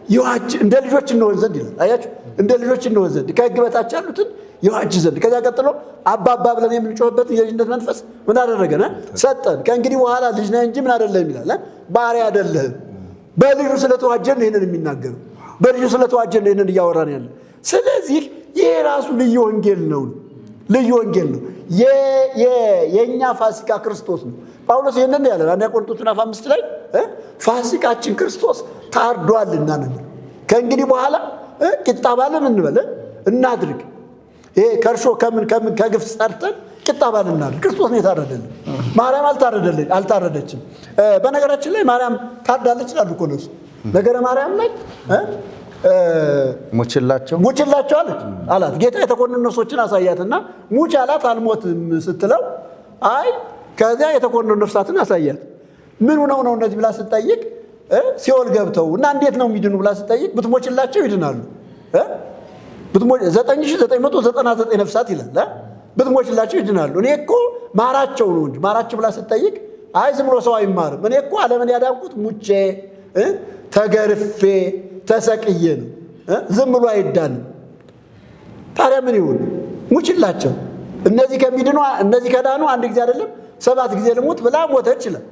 ይዋጅ እንደ ልጆች እንሆን ዘንድ ይላል። አያችሁ፣ እንደ ልጆች እንሆን ዘንድ ከሕግ በታች ያሉትን ይዋጅ ዘንድ። ከዚያ ቀጥሎ አባባ ብለን የምንጮህበት የልጅነት መንፈስ ምን አደረገን? ሰጠን። ከእንግዲህ በኋላ ልጅ ነህ እንጂ ምን አይደለም ይላል። ባሪያ አይደለህም። በልጁ ስለተዋጀን ይህንን የሚናገረው በልጁ ስለተዋጀን ይህንን እያወራን ያለ። ስለዚህ ይሄ ራሱ ልዩ ወንጌል ነው። ልዩ ወንጌል ነው። የእኛ ፋሲካ ክርስቶስ ነው። ጳውሎስ ይህንን ያለ አንደኛ ቆሮንቶስ ምዕራፍ 5 ላይ ፋሲካችን ክርስቶስ ታርዷልና ነው። ከእንግዲህ በኋላ ቂጣ ባለን እንበል እናድርግ። ይሄ ከእርሾ ከግፍ ጸርተን ቂጣ ባለን እናድርግ። ክርስቶስ ነው የታረደልን። ማርያም አልታረደችም። በነገራችን ላይ ማርያም ታርዳለች ይላሉ እኮ እነሱ። ነገረ ማርያም ላይ ሙችላቸው አላት። ጌታ የተኮነኑ ነፍሶችን አሳያትና ሙች አላት። አልሞትም ስትለው አይ ከዚያ የተኮነኑ ነፍሳትን አሳያት። ምን ሆነው ነው እነዚህ ብላ ስትጠይቅ ሲኦል ገብተው እና እንዴት ነው የሚድኑ ብላ ስትጠይቅ ብትሞችላቸው ይድናሉ። 9999 ነፍሳት ይላል። ብትሞችላቸው ይድናሉ። እኔ እኮ ማራቸው ነው እንጂ ማራቸው ብላ ስትጠይቅ አይ ዝም ብሎ ሰው አይማርም። እኔ እኮ ዓለምን ያዳንኩት ሙቼ ተገርፌ ተሰቅዬ ነው። ዝም ብሎ አይዳንም። ታዲያ ምን ይሁን? ሙችላቸው። እነዚህ ከዳኑ አንድ ጊዜ አይደለም 7 ጊዜ ልሙት ብላ ሞተች ይላል።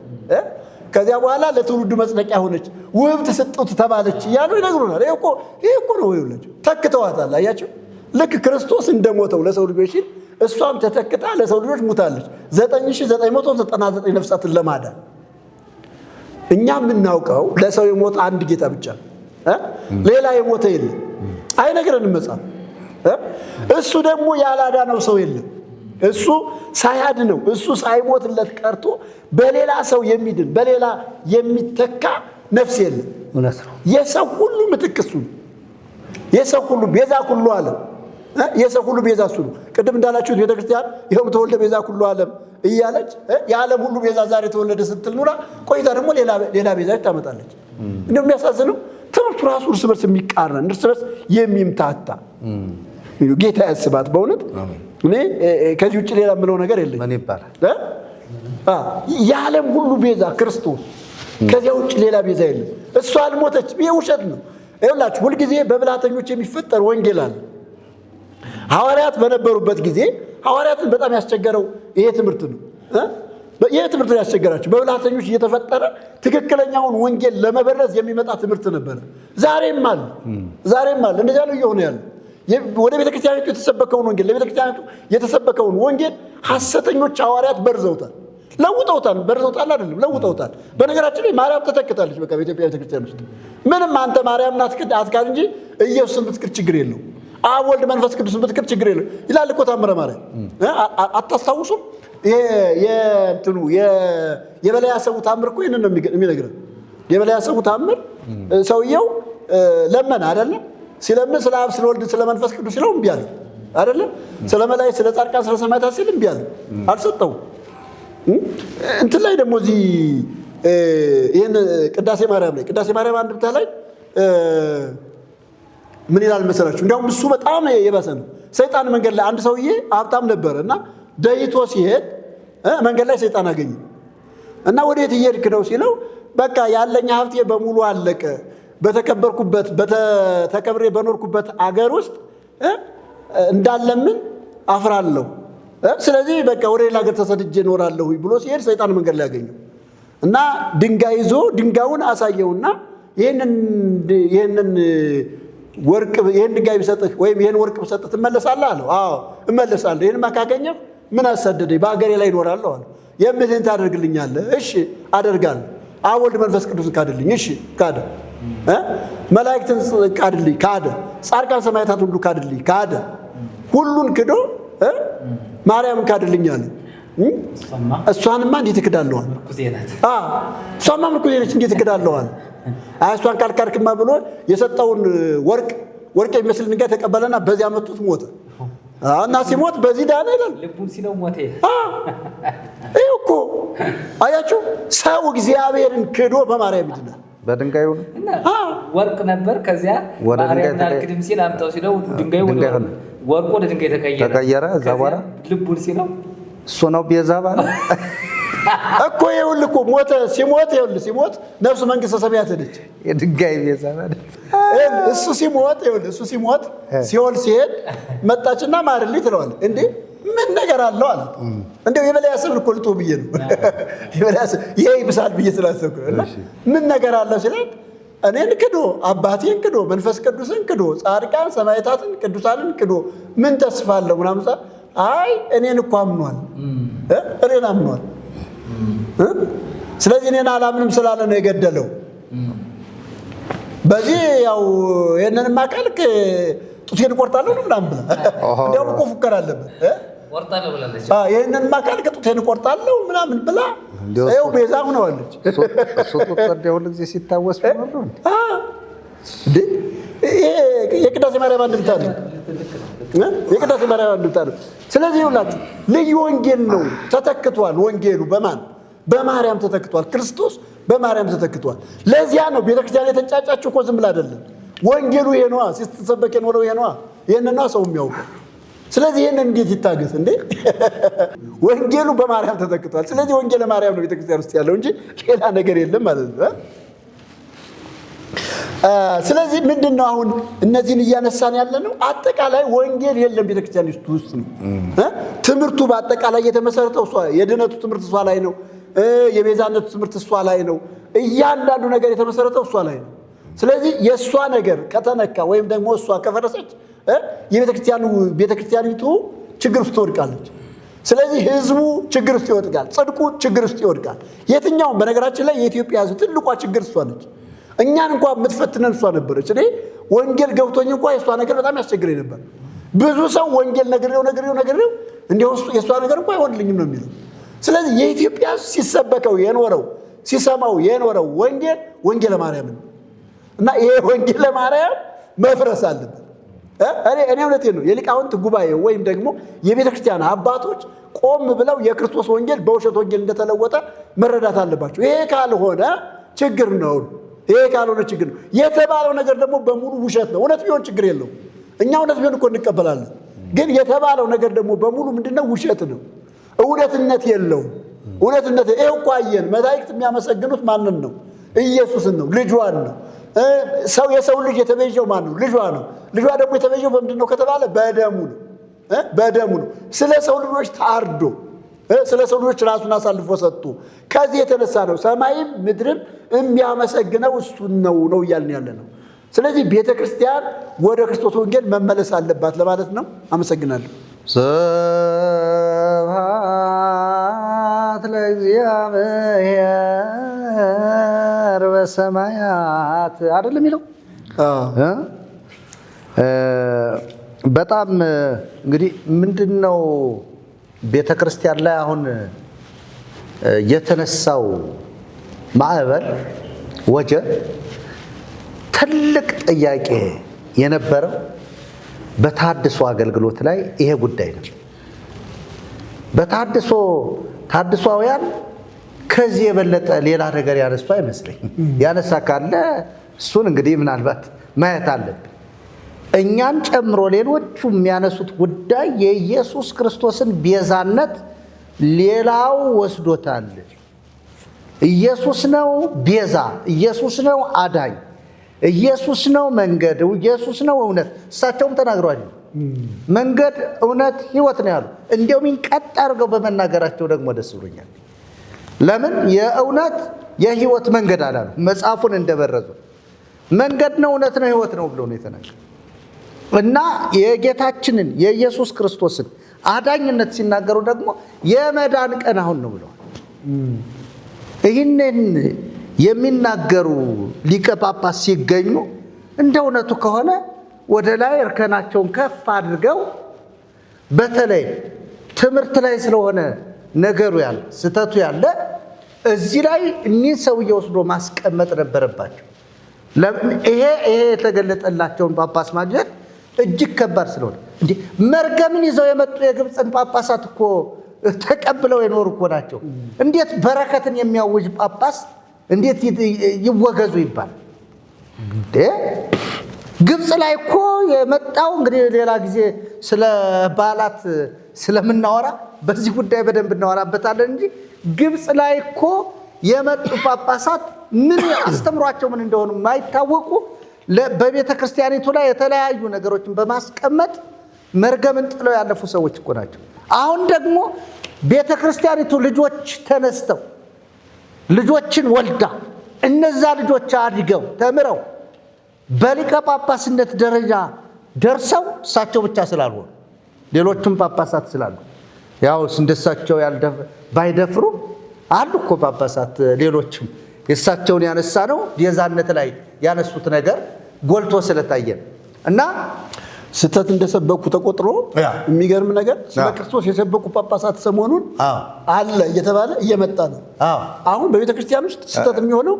ከዚያ በኋላ ለትውልዱ መጽደቂያ ሆነች፣ ውህብት ስጡት ተባለች እያሉ ይነግሩናል። ይሄ እኮ ነው ይውላችሁ። ተክተዋታል። አያችሁ፣ ልክ ክርስቶስ እንደሞተው ለሰው ልጆች ሲል እሷም ተተክታ ለሰው ልጆች ሙታለች 9999 ነፍሳትን ለማዳን። እኛ የምናውቀው ለሰው የሞተ አንድ ጌታ ብቻ ነው። ሌላ የሞተ የለም። አይነግረንም መጽሐፍ። እሱ ደግሞ ያላዳነው ሰው የለም። እሱ ሳያድነው እሱ ሳይሞትለት ቀርቶ በሌላ ሰው የሚድን በሌላ የሚተካ ነፍስ የለም። እውነት ነው። የሰው ሁሉ ምትክ እሱ ነው። የሰው ሁሉ ቤዛ ኩሉ ዓለም የሰው ሁሉ ቤዛ እሱ ነው። ቅድም እንዳላችሁት ቤተክርስቲያን ይኸው ተወልደ ቤዛ ኩሉ ዓለም እያለች የዓለም ሁሉ ቤዛ ዛሬ ተወለደ ስትል ኑራ ቆይታ ደግሞ ሌላ ቤዛች ታመጣለች። እንደው የሚያሳዝነው ትምህርቱ ራሱ እርስ በርስ የሚቃረን እርስ በርስ የሚምታታ ጌታ ያስባት። በእውነት እኔ ከዚህ ውጭ ሌላ የምለው ነገር የለኝም። ምን ይባላል? የዓለም ሁሉ ቤዛ ክርስቶስ፣ ከዚያ ውጭ ሌላ ቤዛ የለም። እሷ አልሞተችም። ይሄ ውሸት ነው። ይኸውላችሁ ሁልጊዜ በብልሃተኞች የሚፈጠር ወንጌል አለ። ሐዋርያት በነበሩበት ጊዜ ሐዋርያትን በጣም ያስቸገረው ይሄ ትምህርት ነው። ይሄ ትምህርት ነው ያስቸገራቸው። በብልሃተኞች እየተፈጠረ ትክክለኛውን ወንጌል ለመበረዝ የሚመጣ ትምህርት ነበረ። ዛሬም አለ። እንደዚያ ነው እየሆነ ያለ። ወደ ቤተክርስቲያኒቱ የተሰበከውን ወንጌል ለቤተክርስቲያኒቱ የተሰበከውን ወንጌል ሐሰተኞች ሐዋርያት በርዘውታል፣ ለውጠውታል። በርዘውታል አይደለም ለውጠውታል። በነገራችን ላይ ማርያም ተተክታለች። በቃ በኢትዮጵያ ቤተክርስቲያን ውስጥ ምንም አንተ ማርያምን አትካድ እንጂ ኢየሱስን ብትክድ ችግር የለው፣ አብ ወልድ መንፈስ ቅዱስን ብትክድ ችግር የለው ይላል እኮ ታምረ ማርያም። አታስታውሱም? የበላይ ያሰቡ ታምር እኮ ይህንን ነው የሚነግረን። የበላይ ያሰቡ ታምር ሰውየው ለመን አይደለም ሲለምን ስለ አብ ስለ ወልድ ስለ መንፈስ ቅዱስ ሲለው እምቢ አለ አይደለም። ስለ መላእክት ስለ ጻድቃን ስለ ሰማዕታት ሲል እምቢ አለ፣ አልሰጠውም። እንትን ላይ ደግሞ እዚህ ይህን ቅዳሴ ማርያም አንድ ብታ ላይ ምን ይላል መሰላችሁ? እንዲያውም እሱ በጣም የባሰ ነው። ሰይጣን መንገድ ላይ አንድ ሰውዬ ሀብታም ነበረ እና ደይቶ ሲሄድ መንገድ ላይ ሰይጣን አገኘ እና ወዴት እየሄድክ ነው ሲለው በቃ ያለኝ ሀብቴ በሙሉ አለቀ፣ በተከበርኩበት ተከብሬ በኖርኩበት አገር ውስጥ እንዳለምን አፍራለሁ። ስለዚህ በቃ ወደ ሌላ ሀገር ተሰድጄ እኖራለሁ ብሎ ሲሄድ ሰይጣን መንገድ ላይ ያገኘው እና ድንጋይ ይዞ ድንጋዩን አሳየውና ይህንን ወርቅ ይህን ድንጋይ ብሰጥህ ወይም ይህን ወርቅ ብሰጥህ ትመለሳለህ አለው። አዎ እመለሳለሁ። ይህንማ ካገኘሁ ምን አሳደደኝ? በሀገሬ ላይ እኖራለሁ አለ። የምልህን ታደርግልኛለህ? እሺ አደርጋለሁ። አብ ወልድ መንፈስ ቅዱስን ካድልኝ። እሺ ካደ። መላእክትን ካድልኝ፣ ካደ። ጻድቃን ሰማዕታት ሁሉ ካድልኝ፣ ካደ። ሁሉን ክዶ ማርያምን ካድልኝ አለ። እሷንማ እንዴት እክዳለሁ? እሷማ ምርኩዜ ነች፣ እንዴት እክዳለሁ አለ። እሷን ካልካድክማ ብሎ የሰጠውን ወርቅ የሚመስል ድንጋይ ተቀበለና በዚያ መጡት፣ ሞተ። እና ሲሞት በዚህ ዳነ ይላል። ልቡን ሲለው ሞተ። ይሄ እኮ አያችሁ፣ ሰው እግዚአብሔርን ክዶ በማርያም ይድናል። በድንጋዩ ወርቅ ነበር። ከዚያ ማርያምን አልክድም ሲል አምጣው ሲለው ድንጋዩ ወርቁ ወደ ድንጋይ ተቀየረ። እዛ በኋላ ልቡን ሲለው እሱ ነው ቤዛ ባለ እኮ ይኸውልህ እኮ ሞተ። ሲሞት ነፍሱ መንግሥተ ሰማያት ሄደች። የድንጋይ ቤዛ ማለት እሱ ሲሞት ሲኦል ሲሄድ መጣችና ማርልኝ ትለዋለህ። እንዴ ምን ነገር አለው አለ። እንደው የበላይ ያሰብን እኮ ልቶ ብዬ ነው ይሄ ይብሳል ብዬ ስላሰብኩ እና ምን ነገር አለው ሲላት እኔን ክዶ አባቴን ክዶ መንፈስ ቅዱስን ክዶ ጻድቃን ሰማዕታትን ቅዱሳንን ክዶ ምን ተስፋ አለው ምናምን። አይ እኔን እኮ አምኗል፣ እኔን አምኗል። ስለዚህ እኔን አላምንም ስላለ ነው የገደለው። በዚህ ያው ይህንንማ ካልክ ጡቴን እቆርጣለሁ ነው ምናምን ብላ እንዲያውም እኮ ፉከር አለበት። ይህንንማ ካልክ ጡቴን እቆርጣለሁ ምናምን ብላ ይኸው ቤዛ ሆነዋለች። እሱ ጡት ሁሉ ጊዜ ሲታወስ ነው። የቅዳሴ ማርያም አንድምታ ነው። የቅዳሴ ማርያም አንድምታ ነው። ስለዚህ ይኸውላችሁ ልዩ ወንጌል ነው ተተክቷል። ወንጌሉ በማን በማርያም ተተክቷል። ክርስቶስ በማርያም ተተክቷል። ለዚያ ነው ቤተክርስቲያን የተንጫጫችው እኮ ዝም ብላ አይደለም። ወንጌሉ ይሄ ነዋ፣ ሲተሰበክ የኖረው ይሄ ነዋ። ይሄንን ሰው የሚያውቀው። ስለዚህ ይሄንን እንዴት ይታገስ እንዴ? ወንጌሉ በማርያም ተተክቷል። ስለዚህ ወንጌል ማርያም ነው ቤተክርስቲያን ውስጥ ያለው እንጂ ሌላ ነገር የለም ማለት ነው። ስለዚህ ምንድነው አሁን እነዚህን እያነሳን ያለ ነው? አጠቃላይ ወንጌል የለም ቤተክርስቲያን ውስጥ ነው። ትምህርቱ በአጠቃላይ የተመሰረተው የድነቱ ትምህርት እሷ ላይ ነው። የቤዛነቱ ትምህርት እሷ ላይ ነው። እያንዳንዱ ነገር የተመሰረተው እሷ ላይ ነው። ስለዚህ የእሷ ነገር ከተነካ ወይም ደግሞ እሷ ከፈረሰች ቤተክርስቲያኒቱ ችግር ውስጥ ትወድቃለች። ስለዚህ ህዝቡ ችግር ውስጥ ይወድቃል። ጽድቁ ችግር ውስጥ ይወድቃል። የትኛውም በነገራችን ላይ የኢትዮጵያ ህዝብ ትልቋ ችግር እሷ ነች። እኛን እንኳን የምትፈትነን እሷ ነበረች። እኔ ወንጌል ገብቶኝ እንኳን የእሷ ነገር በጣም ያስቸግረኝ ነበር። ብዙ ሰው ወንጌል ነግሬው እንዲያው የእሷ ነገር እንኳን አይሆንልኝም ነው የሚለው። ስለዚህ የኢትዮጵያ ሲሰበከው የኖረው ሲሰማው የኖረው ወንጌለ ማርያም ነው እና ይሄ ወንጌለ ማርያም መፍረስ አለበት። እኔ እውነቴን ነው። የሊቃውንት ጉባኤ ወይም ደግሞ የቤተ ክርስቲያን አባቶች ቆም ብለው የክርስቶስ ወንጌል በውሸት ወንጌል እንደተለወጠ መረዳት አለባቸው። ይሄ ካልሆነ ችግር ነው። የተባለው ነገር ደግሞ በሙሉ ውሸት ነው። እውነት ቢሆን ችግር የለውም። እኛ እውነት ቢሆን እኮ እንቀበላለን። ግን የተባለው ነገር ደግሞ በሙሉ ምንድነው? ውሸት ነው። እውነትነት የለውም። ይሄው እኮ አየን። መላእክት የሚያመሰግኑት ማንን ነው? ኢየሱስን ነው፣ ልጇን ነው። የሰው ልጅ የተቤዠው ማን ነው? ልጇ ነው። ልጇ ደግሞ የተቤዠው በምንድን ነው ከተባለ በደሙ ነው። ስለ ሰው ልጆች ታርዶ ስለ ሰው ልጆች ራሱን አሳልፎ ሰጥቶ ከዚህ የተነሳ ነው ሰማይም ምድርም የሚያመሰግነው እሱን ነው እያልን ያለ ነው። ስለዚህ ቤተ ክርስቲያን ወደ ክርስቶስ ወንጌል መመለስ አለባት ለማለት ነው። አመሰግናለሁ። ስብሐት ለእግዚአብሔር በሰማያት አይደለም የሚለው። በጣም እንግዲህ ምንድነው ቤተ ክርስቲያን ላይ አሁን የተነሳው ማዕበል ወጀብ ትልቅ ጥያቄ የነበረው በታድሶ አገልግሎት ላይ ይሄ ጉዳይ ነው። ታድሶአውያን ከዚህ የበለጠ ሌላ ነገር ያነሱ አይመስለኝም። ያነሳ ካለ እሱን እንግዲህ ምናልባት ማየት አለብን። እኛን ጨምሮ ሌሎቹ የሚያነሱት ጉዳይ የኢየሱስ ክርስቶስን ቤዛነት ሌላው ወስዶታል። ኢየሱስ ነው ቤዛ፣ ኢየሱስ ነው አዳኝ፣ ኢየሱስ ነው መንገድ፣ ኢየሱስ ነው እውነት። እሳቸውም ተናግረዋል። መንገድ፣ እውነት፣ ሕይወት ነው ያሉ። እንዲያውም ቀጥ አድርገው በመናገራቸው ደግሞ ደስ ብሎኛል። ለምን የእውነት የሕይወት መንገድ አላሉ። መጽሐፉን እንደበረዙ መንገድ ነው፣ እውነት ነው፣ ሕይወት ነው ብለው ነው የተናገሩ እና የጌታችንን የኢየሱስ ክርስቶስን አዳኝነት ሲናገሩ ደግሞ የመዳን ቀን አሁን ነው ብለዋል። ይህንን የሚናገሩ ሊቀ ጳጳስ ሲገኙ እንደ እውነቱ ከሆነ ወደ ላይ እርከናቸውን ከፍ አድርገው በተለይ ትምህርት ላይ ስለሆነ ነገሩ ያለ ስተቱ ያለ እዚህ ላይ እኒህ ሰውዬ ወስዶ ማስቀመጥ ነበረባቸው። ይሄ የተገለጠላቸውን ጳጳስ ማግኘት እጅግ ከባድ ስለሆነ እንዴ መርገምን ይዘው የመጡ የግብፅን ጳጳሳት እኮ ተቀብለው የኖሩ እኮ ናቸው። እንዴት በረከትን የሚያውጅ ጳጳስ እንዴት ይወገዙ ይባል? ግብፅ ላይ እኮ የመጣው እንግዲህ ሌላ ጊዜ ስለ በዓላት ስለምናወራ በዚህ ጉዳይ በደንብ እናወራበታለን እንጂ ግብፅ ላይ እኮ የመጡ ጳጳሳት ምን አስተምሯቸው ምን እንደሆኑ የማይታወቁ በቤተ ክርስቲያኒቱ ላይ የተለያዩ ነገሮችን በማስቀመጥ መርገምን ጥለው ያለፉ ሰዎች እኮ ናቸው። አሁን ደግሞ ቤተ ክርስቲያኒቱ ልጆች ተነስተው ልጆችን ወልዳ እነዛ ልጆች አድገው ተምረው በሊቀ ጳጳስነት ደረጃ ደርሰው እሳቸው ብቻ ስላልሆኑ ሌሎችም ጳጳሳት ስላሉ ያው እንደሳቸው ባይደፍሩ አሉ እኮ ጳጳሳት ሌሎችም የእሳቸውን ያነሳ ነው የዛነት ላይ ያነሱት ነገር ጎልቶ ስለታየን እና ስተት እንደሰበኩ ተቆጥሮ የሚገርም ነገር ስለ ክርስቶስ የሰበኩ ጳጳሳት ሰሞኑን አለ እየተባለ እየመጣ ነው። አሁን በቤተ ክርስቲያን ውስጥ ስተት የሚሆነው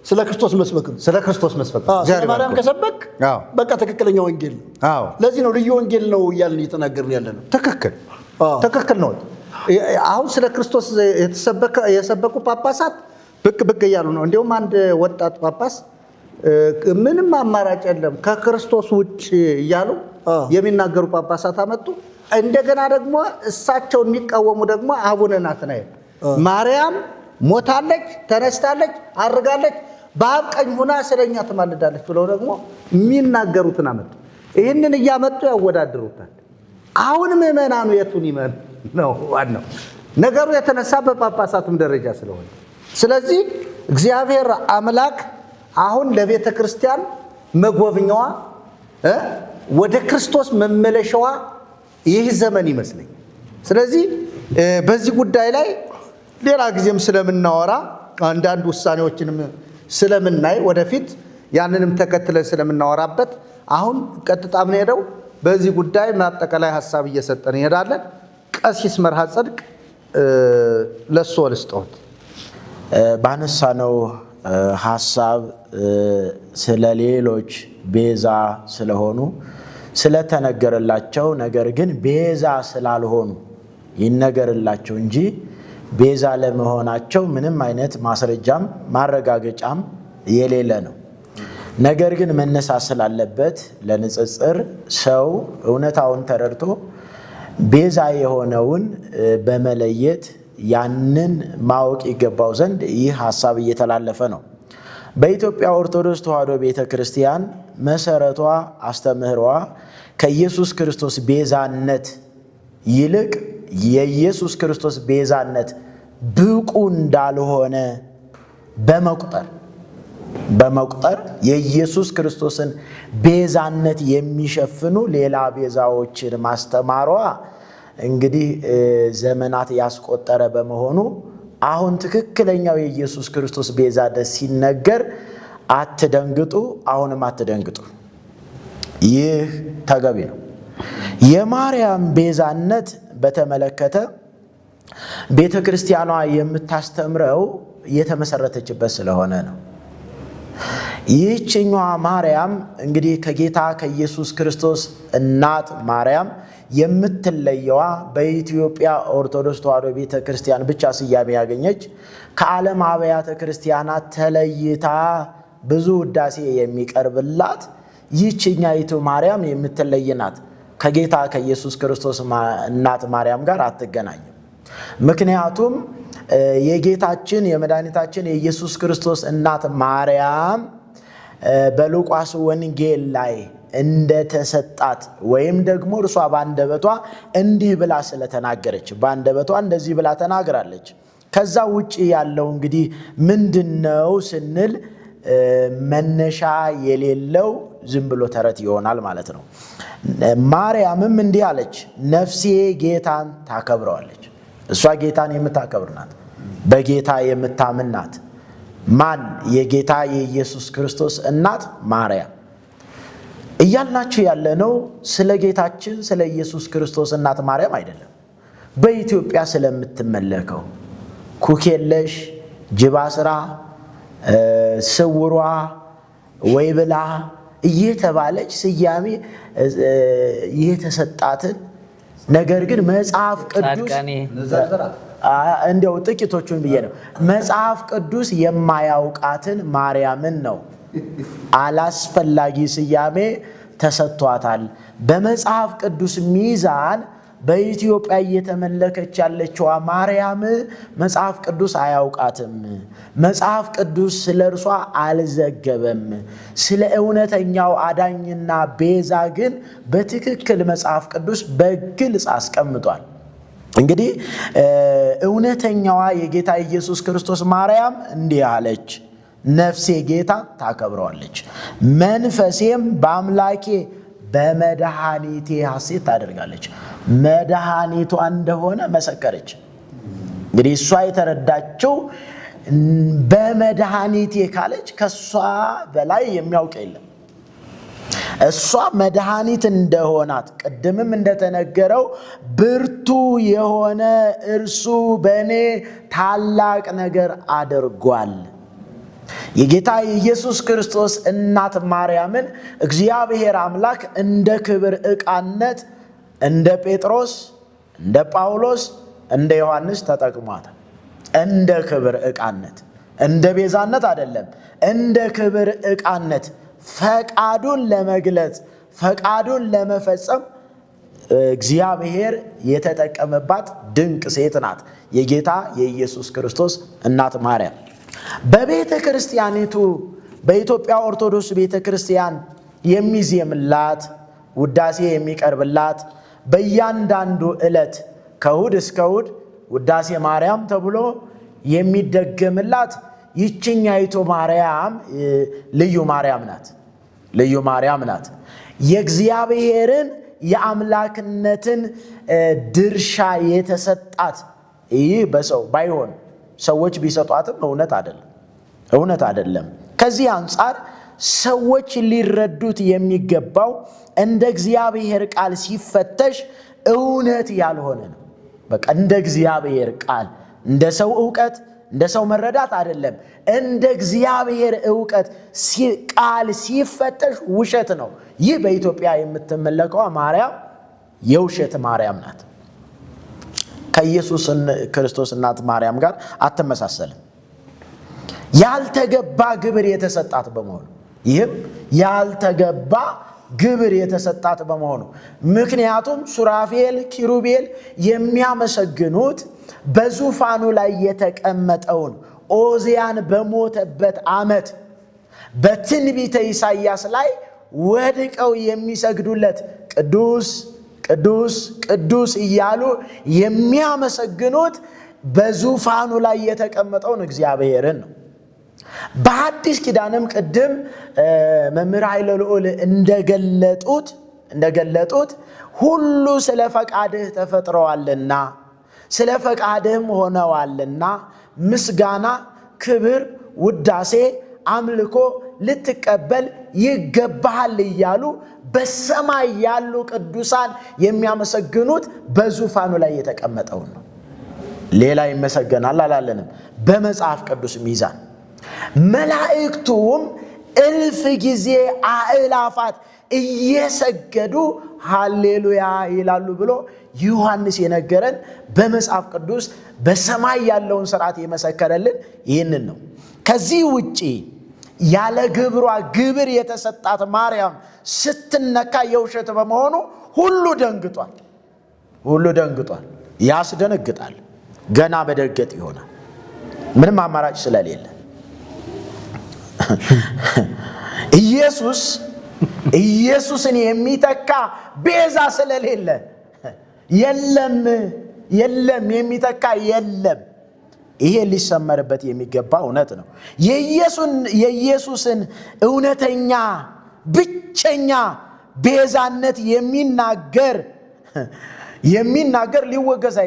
ስለ ክርስቶስ መስበክ ነው። ስለ ክርስቶስ መስበክ ስለ ማርያም ከሰበክ በቃ ትክክለኛ ወንጌል ነው። ለዚህ ነው ልዩ ወንጌል ነው እያልን እየተናገርን ያለ ነው። ትክክል ነው። አሁን ስለ ክርስቶስ የሰበኩ ጳጳሳት ብቅ ብቅ እያሉ ነው። እንዲሁም አንድ ወጣት ጳጳስ ምንም አማራጭ የለም ከክርስቶስ ውጭ እያሉ የሚናገሩ ጳጳሳት አመጡ። እንደገና ደግሞ እሳቸውን የሚቃወሙ ደግሞ አቡነ ናትናኤል ማርያም ሞታለች፣ ተነስታለች፣ አርጋለች፣ በአብ ቀኝ ሆና ስለኛ ትማልዳለች ብለው ደግሞ የሚናገሩትን አመጡ። ይህንን እያመጡ ያወዳድሩታል። አሁን ምዕመናኑ የቱን ይመን ነው ዋናው ነገሩ የተነሳ በጳጳሳቱም ደረጃ ስለሆነ፣ ስለዚህ እግዚአብሔር አምላክ አሁን ለቤተ ክርስቲያን መጎብኛዋ ወደ ክርስቶስ መመለሻዋ ይህ ዘመን ይመስለኝ። ስለዚህ በዚህ ጉዳይ ላይ ሌላ ጊዜም ስለምናወራ አንዳንድ ውሳኔዎችንም ስለምናይ ወደፊት ያንንም ተከትለን ስለምናወራበት አሁን ቀጥታ ምን ሄደው በዚህ ጉዳይ ማጠቃላይ ሐሳብ እየሰጠን እንሄዳለን። ቀሲስ መርሃ ጽድቅ ለሶ ልስጦት ባነሳነው ሐሳብ ስለ ሌሎች ቤዛ ስለሆኑ ስለተነገረላቸው ነገር ግን ቤዛ ስላልሆኑ ይነገርላቸው እንጂ ቤዛ ለመሆናቸው ምንም አይነት ማስረጃም ማረጋገጫም የሌለ ነው። ነገር ግን መነሳት ስላለበት ለንጽጽር ሰው እውነታውን ተረድቶ ቤዛ የሆነውን በመለየት ያንን ማወቅ ይገባው ዘንድ ይህ ሐሳብ እየተላለፈ ነው። በኢትዮጵያ ኦርቶዶክስ ተዋሕዶ ቤተክርስቲያን መሰረቷ አስተምህሯ ከኢየሱስ ክርስቶስ ቤዛነት ይልቅ የኢየሱስ ክርስቶስ ቤዛነት ብቁ እንዳልሆነ በመቁጠር የኢየሱስ ክርስቶስን ቤዛነት የሚሸፍኑ ሌላ ቤዛዎችን ማስተማሯ እንግዲህ ዘመናት ያስቆጠረ በመሆኑ አሁን ትክክለኛው የኢየሱስ ክርስቶስ ቤዛነት ሲነገር አትደንግጡ፣ አሁንም አትደንግጡ። ይህ ተገቢ ነው። የማርያም ቤዛነት በተመለከተ ቤተ ክርስቲያኗ የምታስተምረው የተመሰረተችበት ስለሆነ ነው። ይህችኛዋ ማርያም እንግዲህ ከጌታ ከኢየሱስ ክርስቶስ እናት ማርያም የምትለየዋ በኢትዮጵያ ኦርቶዶክስ ተዋሕዶ ቤተ ክርስቲያን ብቻ ስያሜ ያገኘች ከዓለም አብያተ ክርስቲያናት ተለይታ ብዙ ውዳሴ የሚቀርብላት ይህችኛይቱ ማርያም የምትለይ ናት። ከጌታ ከኢየሱስ ክርስቶስ እናት ማርያም ጋር አትገናኝም። ምክንያቱም የጌታችን የመድኃኒታችን የኢየሱስ ክርስቶስ እናት ማርያም በሉቃስ ወንጌል ላይ እንደተሰጣት ወይም ደግሞ እርሷ ባንደበቷ እንዲህ ብላ ስለተናገረች ባንደበቷ እንደዚህ ብላ ተናግራለች። ከዛ ውጪ ያለው እንግዲህ ምንድነው ስንል መነሻ የሌለው ዝም ብሎ ተረት ይሆናል ማለት ነው። ማርያምም እንዲህ አለች፣ ነፍሴ ጌታን ታከብረዋለች። እሷ ጌታን የምታከብር ናት፣ በጌታ የምታምን ናት። ማን? የጌታ የኢየሱስ ክርስቶስ እናት ማርያም። እያልናችሁ ያለነው ስለ ጌታችን ስለ ኢየሱስ ክርስቶስ እናት ማርያም አይደለም። በኢትዮጵያ ስለምትመለከው ኩኬለሽ፣ ጅባስራ፣ ስውሯ፣ ወይብላ እየተባለች ስያሜ የተሰጣትን ነገር ግን መጽሐፍ ቅዱስ እንደው ጥቂቶቹን ብዬ ነው መጽሐፍ ቅዱስ የማያውቃትን ማርያምን ነው አላስፈላጊ ስያሜ ተሰጥቷታል። በመጽሐፍ ቅዱስ ሚዛን በኢትዮጵያ እየተመለከች ያለችው ማርያም መጽሐፍ ቅዱስ አያውቃትም። መጽሐፍ ቅዱስ ስለ እርሷ አልዘገበም። ስለ እውነተኛው አዳኝና ቤዛ ግን በትክክል መጽሐፍ ቅዱስ በግልጽ አስቀምጧል። እንግዲህ እውነተኛዋ የጌታ ኢየሱስ ክርስቶስ ማርያም እንዲህ አለች፣ ነፍሴ ጌታ ታከብረዋለች፣ መንፈሴም በአምላኬ በመድኃኒቴ ሐሴት ታደርጋለች። መድኃኒቷ እንደሆነ መሰከረች። እንግዲህ እሷ የተረዳችው በመድኃኒቴ ካለች ከሷ በላይ የሚያውቅ የለም። እሷ መድኃኒት እንደሆናት ቅድምም እንደተነገረው ብርቱ የሆነ እርሱ በእኔ ታላቅ ነገር አድርጓል። የጌታ የኢየሱስ ክርስቶስ እናት ማርያምን እግዚአብሔር አምላክ እንደ ክብር ዕቃነት እንደ ጴጥሮስ፣ እንደ ጳውሎስ፣ እንደ ዮሐንስ ተጠቅሟታል። እንደ ክብር ዕቃነት፣ እንደ ቤዛነት አይደለም፣ እንደ ክብር ዕቃነት ፈቃዱን ለመግለጽ ፈቃዱን ለመፈጸም እግዚአብሔር የተጠቀመባት ድንቅ ሴት ናት የጌታ የኢየሱስ ክርስቶስ እናት ማርያም። በቤተ ክርስቲያኒቱ በኢትዮጵያ ኦርቶዶክስ ቤተ ክርስቲያን የሚዜምላት ውዳሴ የሚቀርብላት በእያንዳንዱ ዕለት ከእሑድ እስከ እሑድ ውዳሴ ማርያም ተብሎ የሚደገምላት ይችኛይቱ ማርያም ልዩ ማርያም ናት። ልዩ ማርያም ናት። የእግዚአብሔርን የአምላክነትን ድርሻ የተሰጣት ይህ በሰው ባይሆን ሰዎች ቢሰጧትም እውነት አይደለም። ከዚህ አንጻር ሰዎች ሊረዱት የሚገባው እንደ እግዚአብሔር ቃል ሲፈተሽ እውነት ያልሆነ ነው። በቃ እንደ እግዚአብሔር ቃል እንደ ሰው ዕውቀት እንደ ሰው መረዳት አይደለም። እንደ እግዚአብሔር ዕውቀት ቃል ሲፈተሽ ውሸት ነው። ይህ በኢትዮጵያ የምትመለከው ማርያም የውሸት ማርያም ናት። ከኢየሱስ ክርስቶስ እናት ማርያም ጋር አትመሳሰልም። ያልተገባ ግብር የተሰጣት በመሆኑ ይህም ያልተገባ ግብር የተሰጣት በመሆኑ ምክንያቱም ሱራፌል ኪሩቤል የሚያመሰግኑት በዙፋኑ ላይ የተቀመጠውን ኦዚያን በሞተበት ዓመት በትንቢተ ኢሳይያስ ላይ ወድቀው የሚሰግዱለት ቅዱስ ቅዱስ ቅዱስ እያሉ የሚያመሰግኑት በዙፋኑ ላይ የተቀመጠውን እግዚአብሔርን ነው። በአዲስ ኪዳንም ቅድም መምህር ኃይለ ልዑል እንደገለጡት ሁሉ ስለ ፈቃድህ ተፈጥረዋልና ስለ ፈቃድህም ሆነዋልና ምስጋና፣ ክብር፣ ውዳሴ፣ አምልኮ ልትቀበል ይገባሃል እያሉ በሰማይ ያሉ ቅዱሳን የሚያመሰግኑት በዙፋኑ ላይ የተቀመጠውን ነው። ሌላ ይመሰገናል አላለንም። በመጽሐፍ ቅዱስ ሚዛን መላእክቱም እልፍ ጊዜ አእላፋት እየሰገዱ ሃሌሉያ ይላሉ ብሎ ዮሐንስ የነገረን በመጽሐፍ ቅዱስ በሰማይ ያለውን ሥርዓት የመሰከረልን ይህንን ነው። ከዚህ ውጪ ያለ ግብሯ ግብር የተሰጣት ማርያም ስትነካ የውሸት በመሆኑ ሁሉ ደንግጧል። ያስደነግጣል። ገና መደንገጥ ይሆናል። ምንም አማራጭ ስለሌለ ኢየሱስን የሚተካ ቤዛ ስለሌለ የለም የሚተካ የለም። ይሄ ሊሰመርበት የሚገባ እውነት ነው። የኢየሱስን እውነተኛ ብቸኛ ቤዛነት የሚናገር ሊወገዝ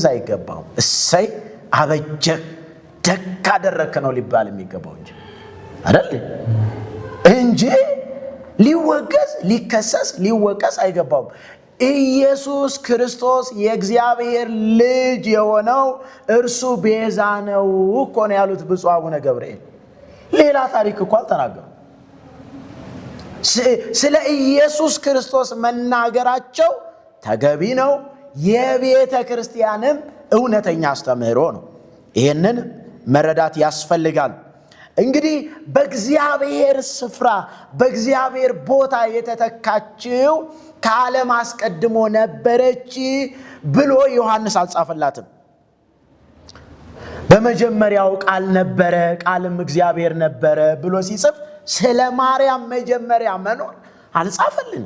አይገባው። እሰይ አበጀ ደግ አደረክ ነው ሊባል የሚገባው እንጂ ሊወገዝ ሊከሰስ ሊወቀስ አይገባውም። ኢየሱስ ክርስቶስ የእግዚአብሔር ልጅ የሆነው እርሱ ቤዛ ነው እኮ ነው ያሉት ብፁዕ አቡነ ገብርኤል። ሌላ ታሪክ እኮ አልተናገሩ። ስለ ኢየሱስ ክርስቶስ መናገራቸው ተገቢ ነው። የቤተ ክርስቲያንም እውነተኛ አስተምህሮ ነው። ይህንን መረዳት ያስፈልጋል። እንግዲህ በእግዚአብሔር ስፍራ በእግዚአብሔር ቦታ የተተካችው ከዓለም አስቀድሞ ነበረች ብሎ ዮሐንስ አልጻፈላትም። በመጀመሪያው ቃል ነበረ፣ ቃልም እግዚአብሔር ነበረ ብሎ ሲጽፍ ስለ ማርያም መጀመሪያ መኖር አልጻፈልንም።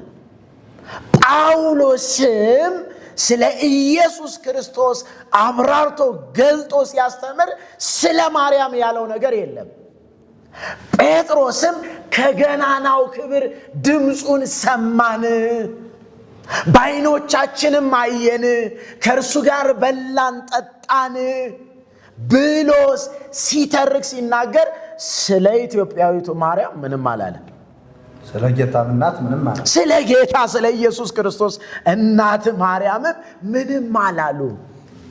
ጳውሎስም ስለ ኢየሱስ ክርስቶስ አብራርቶ ገልጦ ሲያስተምር ስለ ማርያም ያለው ነገር የለም። ጴጥሮስም ከገናናው ክብር ድምፁን ሰማን፣ በዓይኖቻችንም አየን፣ ከእርሱ ጋር በላን ጠጣን ብሎ ሲተርክ ሲናገር ስለ ኢትዮጵያዊቱ ማርያም ምንም አላለም። ስለ ጌታም እናት ምንም አላሉ። ስለ ጌታ ስለ ኢየሱስ ክርስቶስ እናት ማርያምም ምንም አላሉ።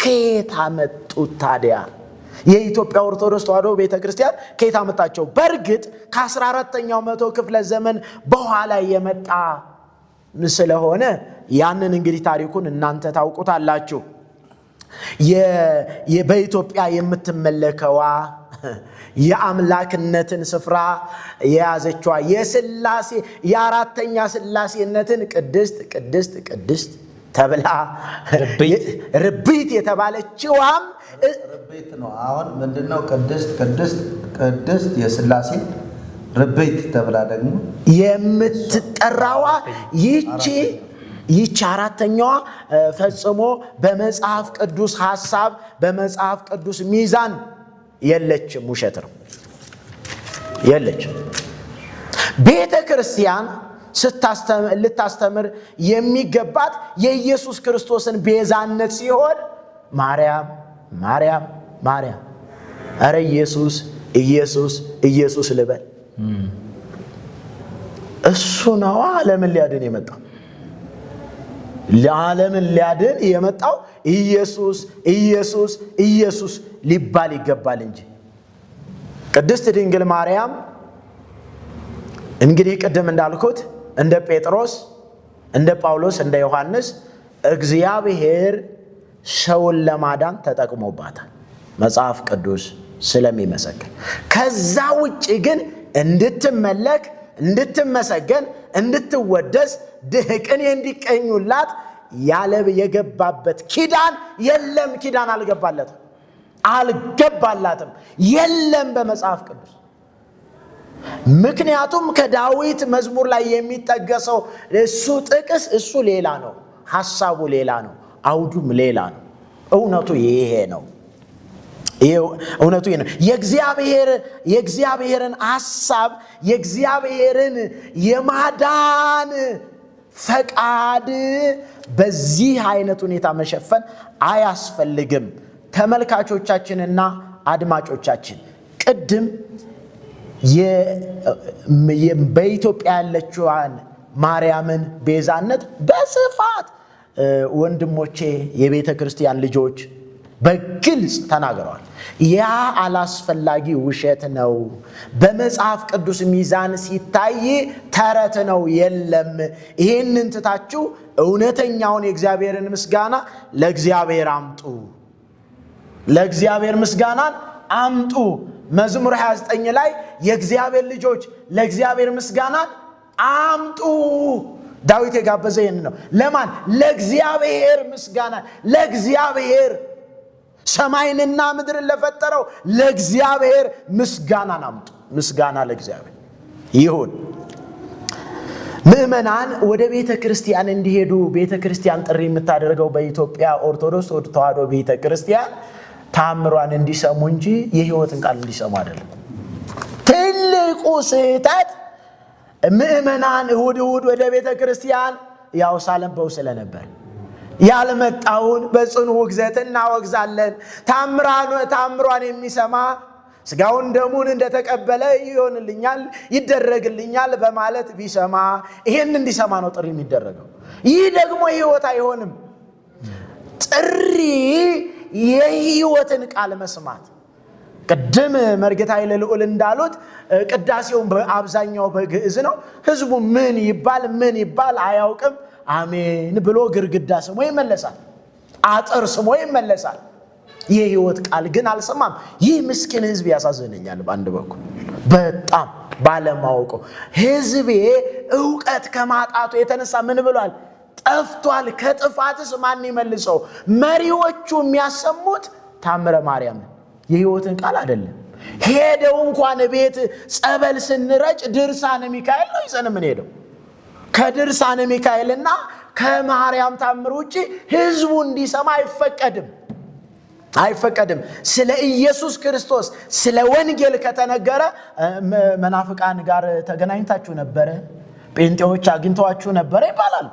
ከየት አመጡት ታዲያ? የኢትዮጵያ ኦርቶዶክስ ተዋሕዶ ቤተክርስቲያን ከየት አመጣቸው? በእርግጥ ከ14ኛው መቶ ክፍለ ዘመን በኋላ የመጣ ስለሆነ ያንን እንግዲህ ታሪኩን እናንተ ታውቁታላችሁ። በኢትዮጵያ የምትመለከዋ የአምላክነትን ስፍራ የያዘችዋ የሥላሴ የአራተኛ ሥላሴነትን ቅድስት ተብላ ርብይት የተባለችዋም ርብይት ነው። አሁን ምንድነው? ቅድስት የሥላሴ ርብይት ተብላ ደግሞ የምትጠራዋ ይቺ አራተኛዋ ፈጽሞ በመጽሐፍ ቅዱስ ሐሳብ በመጽሐፍ ቅዱስ ሚዛን የለችም። ውሸት ነው፣ የለችም። ቤተ ክርስቲያን ልታስተምር የሚገባት የኢየሱስ ክርስቶስን ቤዛነት ሲሆን ማርያም አረ ኢየሱስ ልበል። እሱ ነዋ ዓለምን ሊያድን የመጣው። ለዓለምን ሊያድን የመጣው ኢየሱስ ሊባል ይገባል እንጂ ቅድስት ድንግል ማርያም እንግዲህ ቅድም እንዳልኩት እንደ ጴጥሮስ እንደ ጳውሎስ እንደ ዮሐንስ እግዚአብሔር ሰውን ለማዳን ተጠቅሞባታል መጽሐፍ ቅዱስ ስለሚመሰክር። ከዛ ውጪ ግን እንድትመለክ እንድትመሰገን እንድትወደስ ድህቅን እንዲቀኙላት ያለ የገባበት ኪዳን የለም። ኪዳን አልገባላትም የለም በመጽሐፍ ቅዱስ። ምክንያቱም ከዳዊት መዝሙር ላይ የሚጠቀሰው እሱ ጥቅስ እሱ ሌላ ነው፣ ሐሳቡ ሌላ ነው፣ አውዱም ሌላ ነው። እውነቱ ይሄ ነው። እውነቱ ይሄ ነው። የእግዚአብሔርን ሐሳብ የእግዚአብሔርን የማዳን ፈቃድ በዚህ አይነት ሁኔታ መሸፈን አያስፈልግም። ተመልካቾቻችንና አድማጮቻችን ቅድም በኢትዮጵያ ያለችዋን ማርያምን ቤዛነት በስፋት ወንድሞቼ የቤተ ክርስቲያን ልጆች በግልጽ ተናግረዋል። ያ አላስፈላጊ ውሸት ነው። በመጽሐፍ ቅዱስ ሚዛን ሲታይ ተረት ነው፣ የለም። ይህንን ትታችሁ እውነተኛውን የእግዚአብሔርን ምስጋና ለእግዚአብሔር አምጡ። ለእግዚአብሔር ምስጋናን አምጡ። መዝሙር 29 ላይ የእግዚአብሔር ልጆች ለእግዚአብሔር ምስጋናን አምጡ። ዳዊት የጋበዘ ይህን ነው። ለማን? ለእግዚአብሔር ምስጋና። ለእግዚአብሔር ሰማይንና ምድርን ለፈጠረው ለእግዚአብሔር ምስጋናን አምጡ። ምስጋና ለእግዚአብሔር ይሁን። ምእመናን ወደ ቤተ ክርስቲያን እንዲሄዱ ቤተ ክርስቲያን ጥሪ የምታደርገው በኢትዮጵያ ኦርቶዶክስ ተዋሕዶ ቤተ ክርስቲያን ተአምሯን እንዲሰሙ እንጂ የሕይወትን ቃል እንዲሰሙ አይደለም። ትልቁ ስህተት ምእመናን እሁድ ወደ ቤተ ክርስቲያን ያው ሳለንበው ስለነበር ያልመጣውን በጽኑ ውግዘት እናወግዛለን። ተአምሯን የሚሰማ ስጋውን ደሙን እንደተቀበለ ይሆንልኛል ይደረግልኛል በማለት ቢሰማ ይሄን እንዲሰማ ነው ጥሪ የሚደረገው። ይህ ደግሞ ሕይወት አይሆንም። ጥሪ የሕይወትን ቃል መስማት። ቅድም መርጌታ ኃይለ ልዑል እንዳሉት ቅዳሴውን በአብዛኛው በግዕዝ ነው። ህዝቡ ምን ይባል አያውቅም። አሜን ብሎ ግርግዳ ስሞ ይመለሳል፣ አጥር ስሞ ይመለሳል። የሕይወት ቃል ግን አልሰማም። ይህ ምስኪን ህዝብ ያሳዝነኛል። በአንድ በኩል በጣም ባለማወቁ ህዝቤ ዕውቀት ከማጣቱ የተነሳ ምን ብሏል? ጠፍቷል። ከጥፋትስ ማን ይመልሰው? መሪዎቹ የሚያሰሙት ታምረ ማርያም የሕይወትን ቃል አይደለም። ሄደው እንኳን ቤት ጸበል ስንረጭ ድርሳነ ሚካኤል ነው ይዘን ምን ሄደው። ከድርሳነ ሚካኤልና ከማርያም ታምር ውጪ ህዝቡ እንዲሰማ አይፈቀድም። ስለ ኢየሱስ ክርስቶስ ስለ ወንጌል ከተነገረ መናፍቃን ጋር ተገናኝታችሁ ነበረ፣ ጴንጤዎች አግኝተዋችሁ ነበረ ይባላል።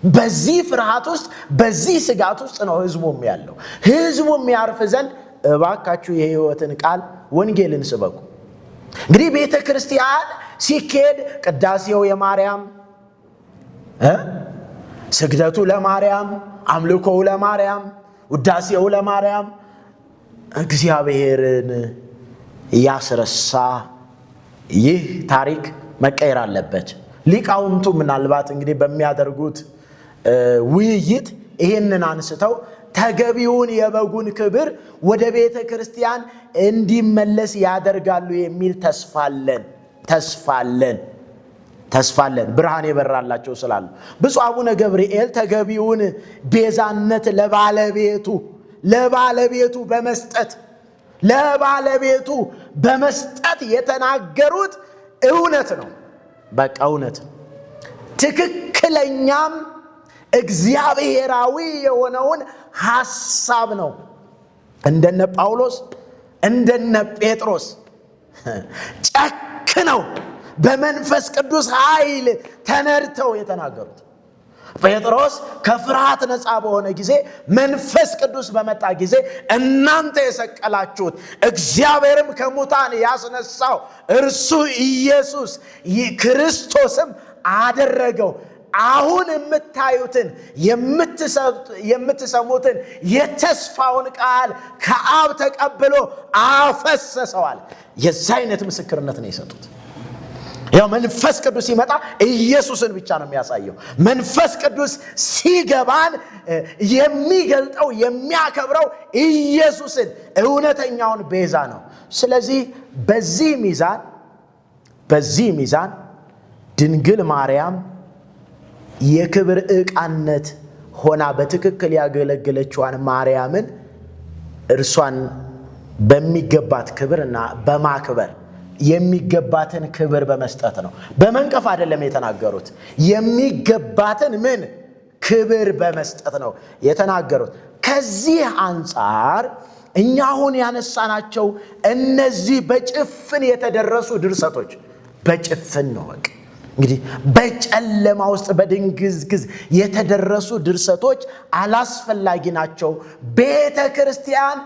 በዚህ ፍርሃት ውስጥ በዚህ ስጋት ውስጥ ነው ህዝቡም ያለው። ህዝቡም ያርፍ ዘንድ እባካችሁ የሕይወትን ቃል ወንጌልን ስበኩ። እንግዲህ ቤተ ክርስቲያን ሲኬድ ቅዳሴው የማርያም ስግደቱ ለማርያም፣ አምልኮው ለማርያም፣ ውዳሴው ለማርያም እግዚአብሔርን ያስረሳ ይህ ታሪክ መቀየር አለበት። ሊቃውንቱ ምናልባት እንግዲህ በሚያደርጉት ውይይት ይህንን አንስተው ተገቢውን የበጉን ክብር ወደ ቤተ ክርስቲያን እንዲመለስ ያደርጋሉ የሚል ተስፋለን ብርሃን የበራላቸው ስላሉ ብፁዕ አቡነ ገብርኤል ተገቢውን ቤዛነት ለባለቤቱ በመስጠት የተናገሩት እውነት ነው። በቃ እውነት ትክክለኛም እግዚአብሔራዊ የሆነውን ሐሳብ ነው። እንደነ ጳውሎስ እንደነ ጴጥሮስ ጨክነው በመንፈስ ቅዱስ ኃይል ተነድተው የተናገሩት። ጴጥሮስ ከፍርሃት ነፃ በሆነ ጊዜ መንፈስ ቅዱስ በመጣ ጊዜ እናንተ የሰቀላችሁት እግዚአብሔርም ከሙታን ያስነሳው እርሱ ኢየሱስ ክርስቶስም አደረገው። አሁን የምታዩትን የምትሰሙትን የተስፋውን ቃል ከአብ ተቀብሎ አፈሰሰዋል። የዛ አይነት ምስክርነት ነው የሰጡት። ያው መንፈስ ቅዱስ ሲመጣ ኢየሱስን ብቻ ነው የሚያሳየው። መንፈስ ቅዱስ ሲገባን የሚገልጠው የሚያከብረው ኢየሱስን እውነተኛውን ቤዛ ነው። ስለዚህ በዚህ ሚዛን ድንግል ማርያም የክብር ዕቃነት ሆና በትክክል ያገለገለችዋን ማርያምን እርሷን በሚገባት ክብርና በማክበር የሚገባትን ክብር በመስጠት ነው። በመንቀፍ አይደለም የተናገሩት። የሚገባትን ክብር በመስጠት ነው የተናገሩት። ከዚህ አንጻር እኛ አሁን ያነሳናቸው እነዚህ በጭፍን የተደረሱ ድርሰቶች በጭፍን ነው በቃ እንግዲህ በጨለማ ውስጥ በድንግዝግዝ የተደረሱ ድርሰቶች አላስፈላጊ ናቸው። ቤተ ክርስቲያን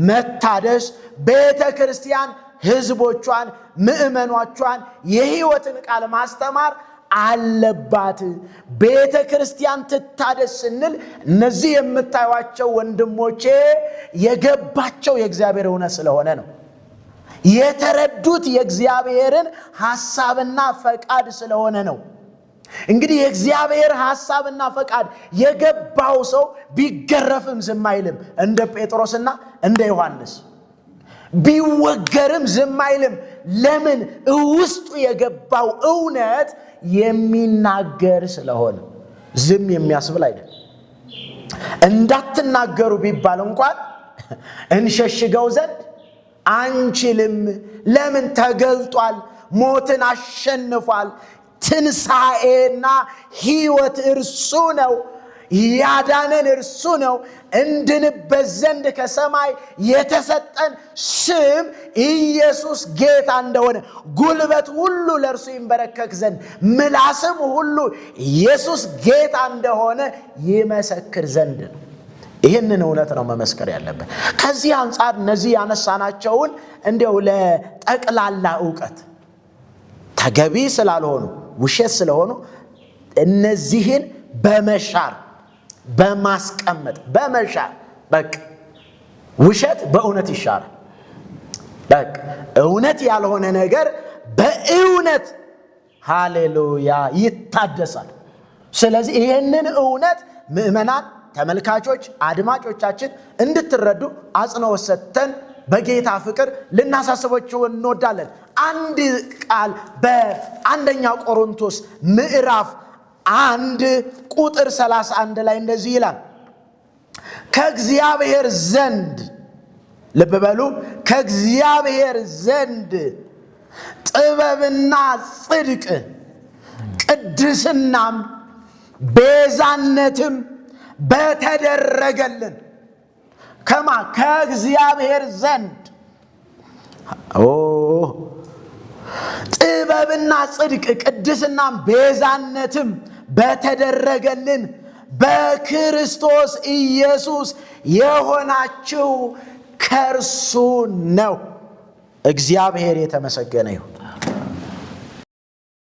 መታደስ፣ ቤተ ክርስቲያን ህዝቦቿን ምእመኖቿን የሕይወትን ቃል ማስተማር አለባት። ቤተ ክርስቲያን ትታደስ ስንል እነዚህ የምታዩቸው ወንድሞቼ የገባቸው የእግዚአብሔር እውነት ስለሆነ ነው። የተረዱት የእግዚአብሔርን ሐሳብና ፈቃድ ስለሆነ ነው። እንግዲህ የእግዚአብሔር ሐሳብና ፈቃድ የገባው ሰው ቢገረፍም ዝም አይልም። እንደ ጴጥሮስና እንደ ዮሐንስ ቢወገርም ዝም አይልም። ለምን? ውስጡ የገባው እውነት የሚናገር ስለሆነ ዝም የሚያስብል አይደለም። እንዳትናገሩ ቢባል እንኳን እንሸሽገው ዘንድ አንችልም። ለምን? ተገልጧል። ሞትን አሸንፏል። ትንሣኤና ሕይወት እርሱ ነው። ያዳነን እርሱ ነው። እንድንበት ዘንድ ከሰማይ የተሰጠን ስም ኢየሱስ ጌታ እንደሆነ፣ ጉልበት ሁሉ ለእርሱ ይንበረከክ ዘንድ፣ ምላስም ሁሉ ኢየሱስ ጌታ እንደሆነ ይመሰክር ዘንድ ነው። ይህንን እውነት ነው መመስከር ያለበት። ከዚህ አንጻር እነዚህ ያነሳናቸውን እንዲያው ለጠቅላላ ዕውቀት ተገቢ ስላልሆኑ ውሸት ስለሆኑ እነዚህን በመሻር በማስቀመጥ በመሻር በቃ ውሸት በእውነት ይሻራል። በቃ እውነት ያልሆነ ነገር በእውነት ሃሌሉያ ይታደሳል። ስለዚህ ይህንን እውነት ምዕመናን፣ ተመልካቾች፣ አድማጮቻችን እንድትረዱ አጽንኦት ሰጥተን በጌታ ፍቅር ልናሳስባችሁ እንወዳለን። አንድ ቃል በአንደኛ ቆሮንቶስ ምዕራፍ 1 ቁጥር 31 ላይ እንደዚህ ይላል። ከእግዚአብሔር ዘንድ ልብ በሉ፣ ከእግዚአብሔር ዘንድ ጥበብና ጽድቅ ቅድስናም ቤዛነትም በተደረገልን ከማ ከእግዚአብሔር ዘንድ ጥበብና ጽድቅ ቅድስናም ቤዛነትም በተደረገልን በክርስቶስ ኢየሱስ የሆናችሁ ከእርሱ ነው። እግዚአብሔር የተመሰገነ ይሁን።